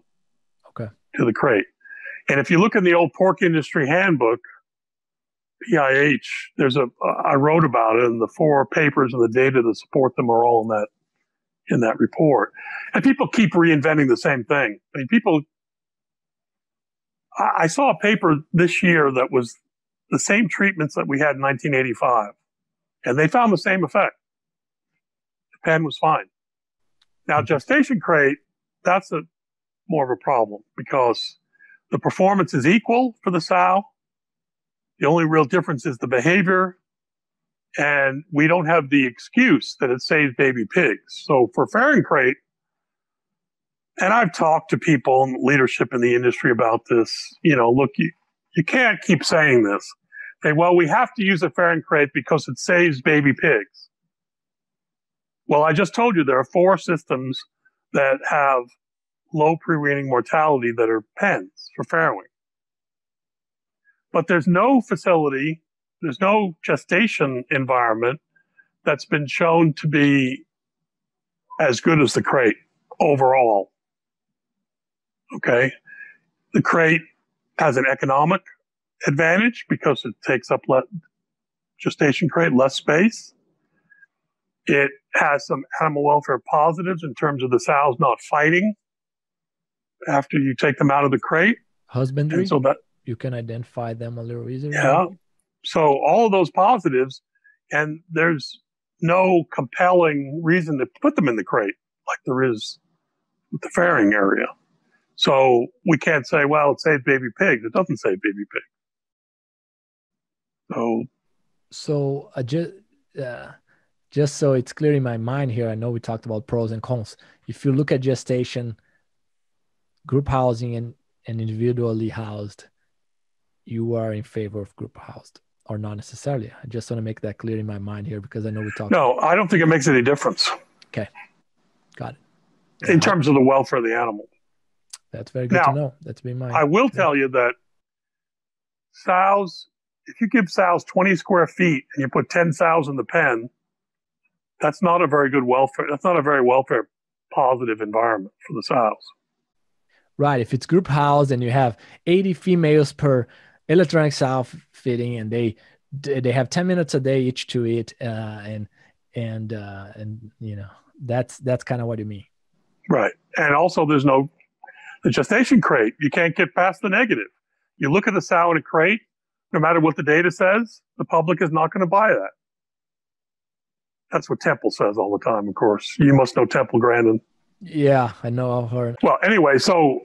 the crate. And if you look in the old pork industry handbook, PIH, I wrote about it, and the 4 papers and the data that support them are all in that report. And people keep reinventing the same thing. I mean, I saw a paper this year that was the same treatments that we had in 1985, and they found the same effect. The pen was fine. Now, gestation crate, that's more of a problem because the performance is equal for the sow. The only real difference is the behavior, and we don't have the excuse that it saves baby pigs. So for fairing crate, and I've talked to people in leadership in the industry about this, look, you can't keep saying this. Say, well, we have to use a fairing crate because it saves baby pigs. Well, I just told you there are 4 systems that have low pre-weaning mortality that are pens for farrowing. But there's no facility, there's no gestation environment that's been shown to be as good as the crate overall. Okay? The crate has an economic advantage because it takes up gestation crate, less space. It has some animal welfare positives in terms of the sows not fighting after you take them out of the crate. Husbandry. And so that you can identify them a little easier. Yeah. So all of those positives, and there's no compelling reason to put them in the crate like there is with the fairing area. So we can't say, well, it saved baby pigs. It doesn't save baby pigs. So just so it's clear in my mind here, I know we talked about pros and cons. If you look at gestation, group housing, and individually housed, you are in favor of group housed, or not necessarily. I just want to make that clear in my mind here because I know we talked. No, I don't think it makes any difference. Okay, got it. In terms of the welfare of the animal. That's very good to know. That's been mine. I will tell you that sows, if you give sows 20 square feet and you put 10 sows in the pen, that's not a very good welfare. That's not a very welfare positive environment for the sows. Right. If it's group housed and you have 80 females per electronic sow feeding, and they have 10 minutes a day each to eat, and that's kind of what you mean. Right. And also the gestation crate, you can't get past the negative. You look at a sow in a crate, no matter what the data says, the public is not going to buy that. That's what Temple says all the time, of course. You must know Temple, Grandin. Yeah, I know. I've heard. Well, anyway, so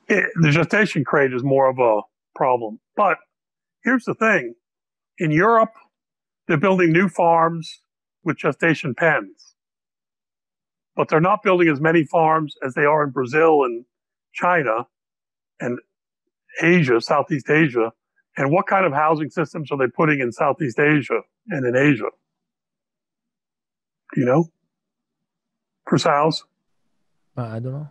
the gestation crate is more of a problem. But here's the thing. In Europe, they're building new farms with gestation pens. But they're not building as many farms as they are in Brazil and China and Asia, Southeast Asia. And what kind of housing systems are they putting in Southeast Asia and in Asia? Do you know? For sows? I don't know.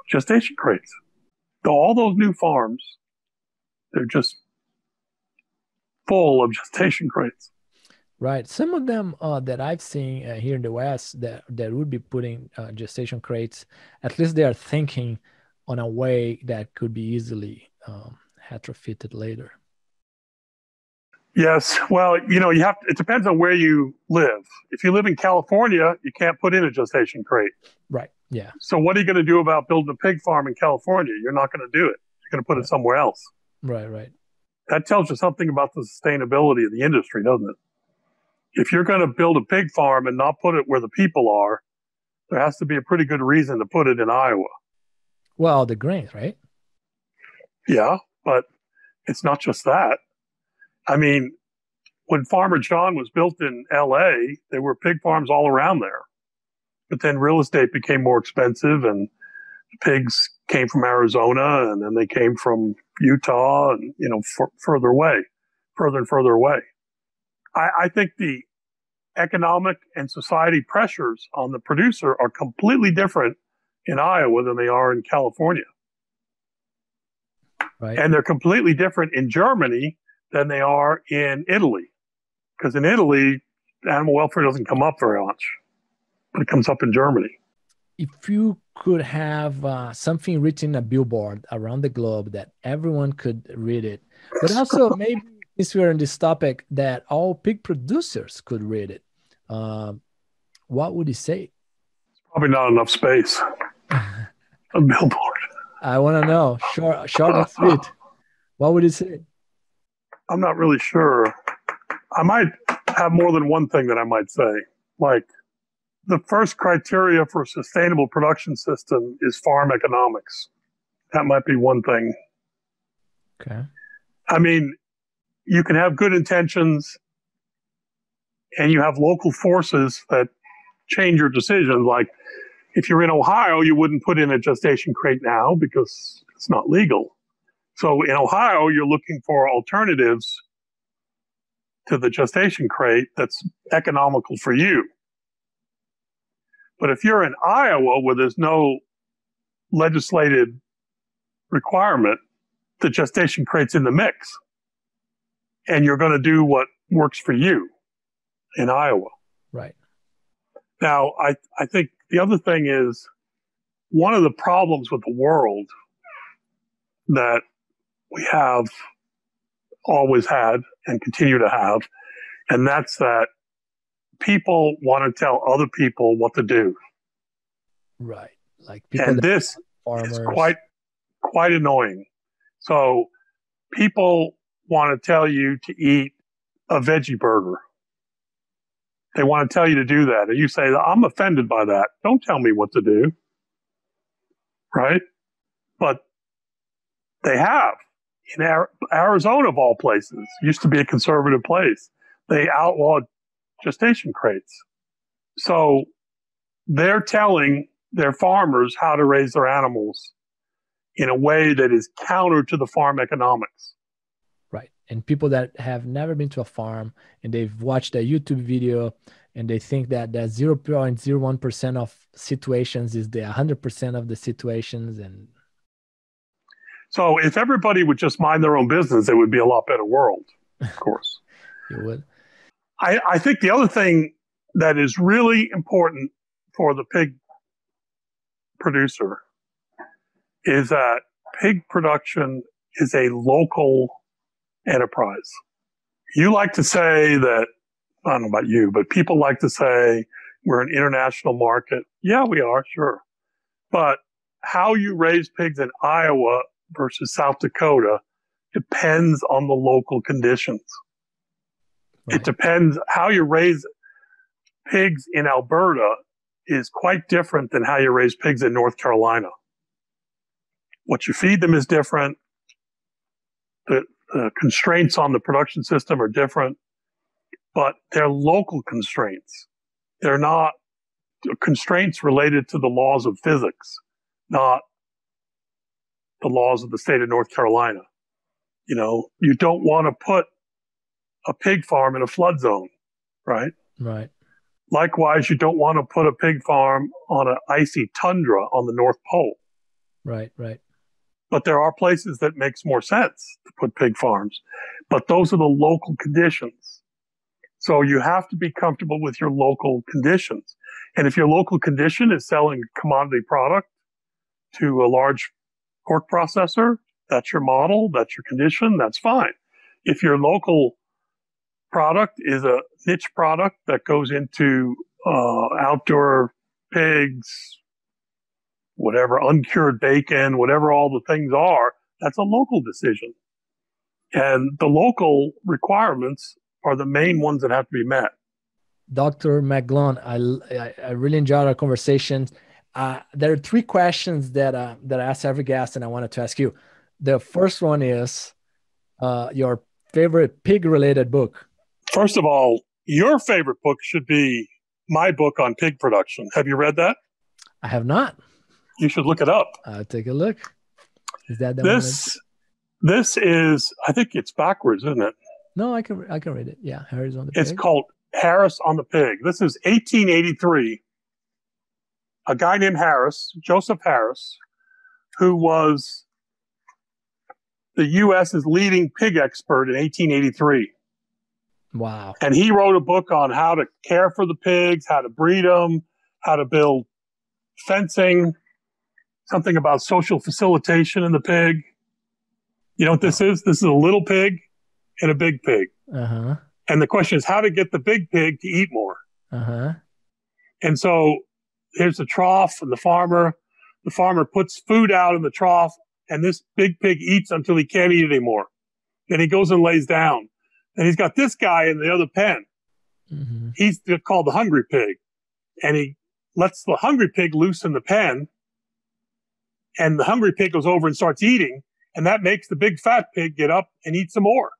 Gestation crates. So all those new farms, they're just full of gestation crates. Right. Some of them that I've seen here in the West that would be putting gestation crates, at least they are thinking on a way that could be easily retrofitted later. Yes. Well, you know, it depends on where you live. If you live in California, you can't put in a gestation crate. Right. Yeah. So what are you going to do about building a pig farm in California? You're not going to do it. You're going to put it somewhere else. Right, right. That tells you something about the sustainability of the industry, doesn't it? If you're going to build a pig farm and not put it where the people are, there has to be a pretty good reason to put it in Iowa. Well, the grains, right? Yeah, but it's not just that. I mean, when Farmer John was built in LA, there were pig farms all around there. But then real estate became more expensive and pigs came from Arizona and then they came from Utah and, you know, further and further away. I think the economic and society pressures on the producer are completely different in Iowa than they are in California. Right. And they're completely different in Germany than they are in Italy. Because in Italy, animal welfare doesn't come up very much, but it comes up in Germany. If you could have something written in a billboard around the globe that everyone could read it, but also maybe since we're on this topic that all pig producers could read it, what would you say? Probably not enough space. A billboard. I want to know, short and sweet. What would you say? I'm not really sure. I might have more than one thing that I might say. Like, the first criteria for a sustainable production system is farm economics. That might be one thing. Okay. I mean, you can have good intentions and you have local forces that change your decisions. Like, if you're in Ohio, you wouldn't put in a gestation crate now because it's not legal. So in Ohio, you're looking for alternatives to the gestation crate that's economical for you. But if you're in Iowa where there's no legislated requirement, the gestation crate's in the mix. And you're going to do what works for you in Iowa. Right. Now, I think the other thing is one of the problems with the world that we have always had and continue to have, and that's that people want to tell other people what to do. Right. Like people. And this is quite annoying. So people want to tell you to eat a veggie burger. They want to tell you to do that. And you say, I'm offended by that. Don't tell me what to do. Right? But they have. In Arizona, of all places, used to be a conservative place. They outlawed gestation crates. So they're telling their farmers how to raise their animals in a way that is counter to the farm economics. Right. And people that have never been to a farm and they've watched a YouTube video and they think that the 0.01% of situations is the 100% of the situations. And so if everybody would just mind their own business, it would be a lot better world, of course. It would. I think the other thing that is really important for the pig producer is that pig production is a local enterprise. You like to say that, I don't know about you, but people like to say we're an international market. Yeah, we are, sure. But how you raise pigs in Iowa versus South Dakota depends on the local conditions. Right. It depends. How you raise pigs in Alberta is quite different than how you raise pigs in North Carolina. What you feed them is different. the constraints on the production system are different, but they're local constraints. They're not constraints related to the laws of physics, not the laws of the state of North Carolina. You know, you don't want to put a pig farm in a flood zone, right? Right. Likewise, you don't want to put a pig farm on an icy tundra on the North Pole. Right, right. But there are places that makes more sense to put pig farms. But those are the local conditions. So you have to be comfortable with your local conditions. And if your local condition is selling commodity product to a large pork processor, that's your model, that's your condition, that's fine. If your local product is a niche product that goes into outdoor pigs, whatever, uncured bacon, whatever all the things are, that's a local decision. And the local requirements are the main ones that have to be met. Dr. McGlone, I really enjoyed our conversation. There are three questions that I ask every guest, and I wanted to ask you. The first one is your favorite pig-related book. First of all, your favorite book should be my book on pig production. Have you read that? I have not. You should look it up. I'll take a look. Is that the This is, I think it's backwards, isn't it? No, I can read it. Yeah, Harris on the It's Pig. called Harris on the Pig. This is 1883. A guy named Harris, Joseph Harris, who was the U.S.'s leading pig expert in 1883. Wow. And he wrote a book on how to care for the pigs, how to breed them, how to build fencing, something about social facilitation in the pig. You know what this is? This is a little pig and a big pig. Uh-huh. And the question is how to get the big pig to eat more. Uh-huh. And so here's the trough and the farmer puts food out in the trough and this big pig eats until he can't eat anymore. Then he goes and lays down. And he's got this guy in the other pen. Mm-hmm. He's called the hungry pig. And he lets the hungry pig loose in the pen. And the hungry pig goes over and starts eating. And that makes the big fat pig get up and eat some more.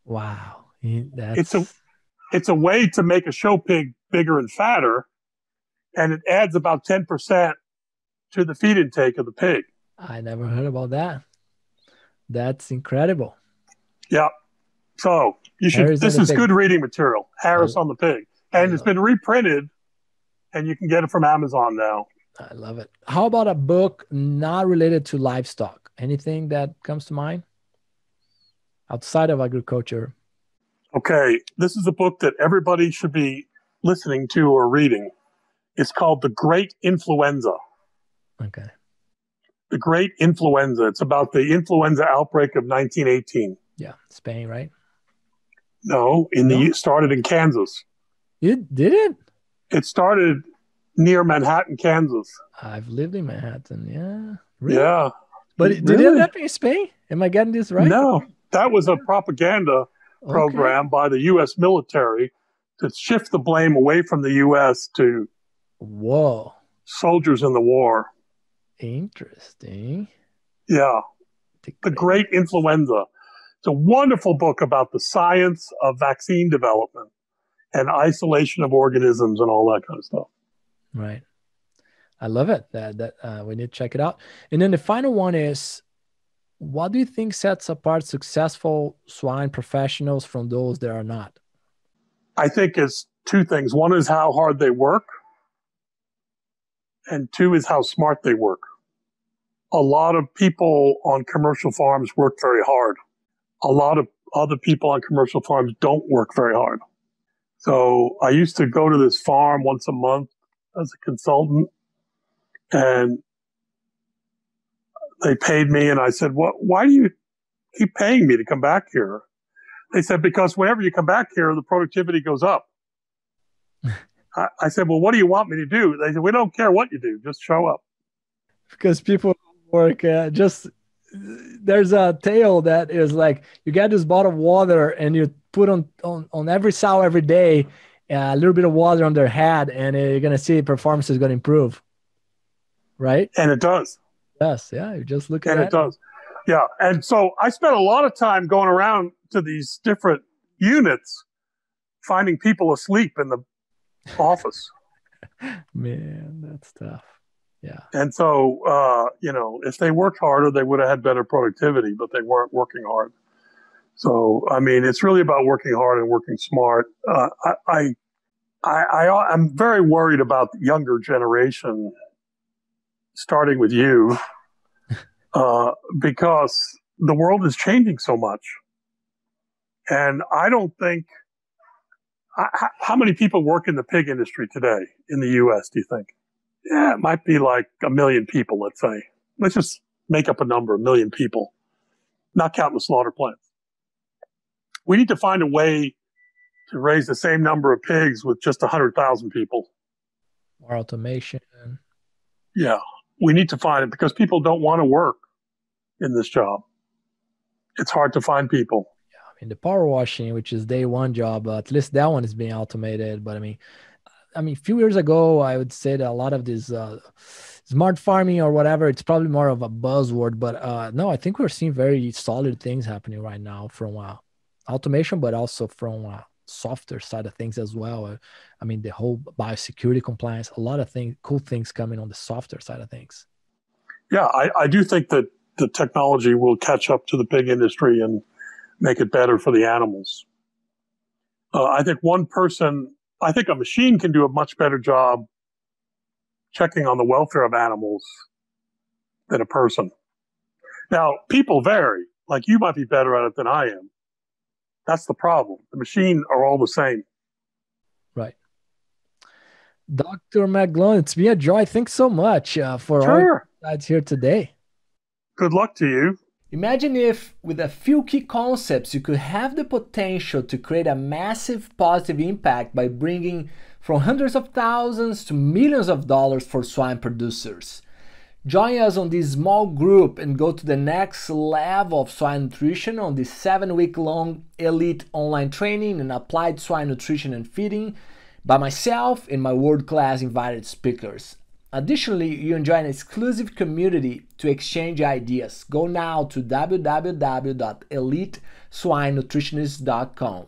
Wow. It's a way to make a show pig bigger and fatter. And it adds about 10% to the feed intake of the pig. I never heard about that. That's incredible. Yeah. So you should. This is good reading material. Harris on the Pig, and it's been reprinted, and you can get it from Amazon now. I love it. How about a book not related to livestock? Anything that comes to mind outside of agriculture? Okay, this is a book that everybody should be listening to or reading. It's called The Great Influenza. Okay. The Great Influenza. It's about the influenza outbreak of 1918. Yeah, Spain, right? No, started in Kansas. It did it? It started near Manhattan, Kansas. I've lived in Manhattan, yeah. Really? Yeah. But did it happen in Spain? Am I getting this right? No, that was a propaganda program by the U.S. military to shift the blame away from the U.S. to soldiers in the war. Interesting. Yeah. The Great Influenza. It's a wonderful book about the science of vaccine development and isolation of organisms and all that kind of stuff. Right. I love it. We need to check it out. And then the final one is, what do you think sets apart successful swine professionals from those that are not? I think it's two things. One is how hard they work, and two is how smart they work. A lot of people on commercial farms work very hard. A lot of other people on commercial farms don't work very hard. So I used to go to this farm once a month as a consultant, and they paid me, and I said, why do you keep paying me to come back here? They said, because whenever you come back here, the productivity goes up. I said, well, what do you want me to do? They said, we don't care what you do, just show up. Because people work there's a tale that is like, you get this bottle of water and you put on every sow every day a little bit of water on their head, and you're going to see performance is going to improve. Right? And it does. Yes, yeah. You just look at it. And it does. Yeah. And so I spent a lot of time going around to these different units, finding people asleep in the office. Man, that's tough. Yeah. And so, if they worked harder, they would have had better productivity, but they weren't working hard. So, I mean, it's really about working hard and working smart. I'm very worried about the younger generation, starting with you, because the world is changing so much. And I don't think, how many people work in the pig industry today in the U.S., do you think? Yeah, it might be like 1 million people, let's say. Let's just make up a number, 1 million people, not counting the slaughter plants. We need to find a way to raise the same number of pigs with just 100,000 people. More automation. Yeah, we need to find it because people don't want to work in this job. It's hard to find people. Yeah, I mean, the power washing, which is day one job, at least that one is being automated. But I mean, a few years ago, I would say that a lot of this smart farming or whatever, it's probably more of a buzzword. But no, I think we're seeing very solid things happening right now from automation, but also from software side of things as well. I mean, the whole biosecurity compliance, a lot of things, cool things coming on the software side of things. Yeah, I do think that the technology will catch up to the pig industry and make it better for the animals. I think a machine can do a much better job checking on the welfare of animals than a person. Now, people vary. Like, you might be better at it than I am. That's the problem. The machine are all the same. Right. Dr. McGlone, it's been a joy. Thanks so much for all your insights here today. Good luck to you. Imagine if, with a few key concepts, you could have the potential to create a massive positive impact by bringing from hundreds of thousands to millions of dollars for swine producers. Join us on this small group and go to the next level of swine nutrition on this 7-week-long elite online training in applied swine nutrition and feeding by myself and my world-class invited speakers. Additionally, you enjoy an exclusive community to exchange ideas. Go now to www.eliteswinenutritionist.com.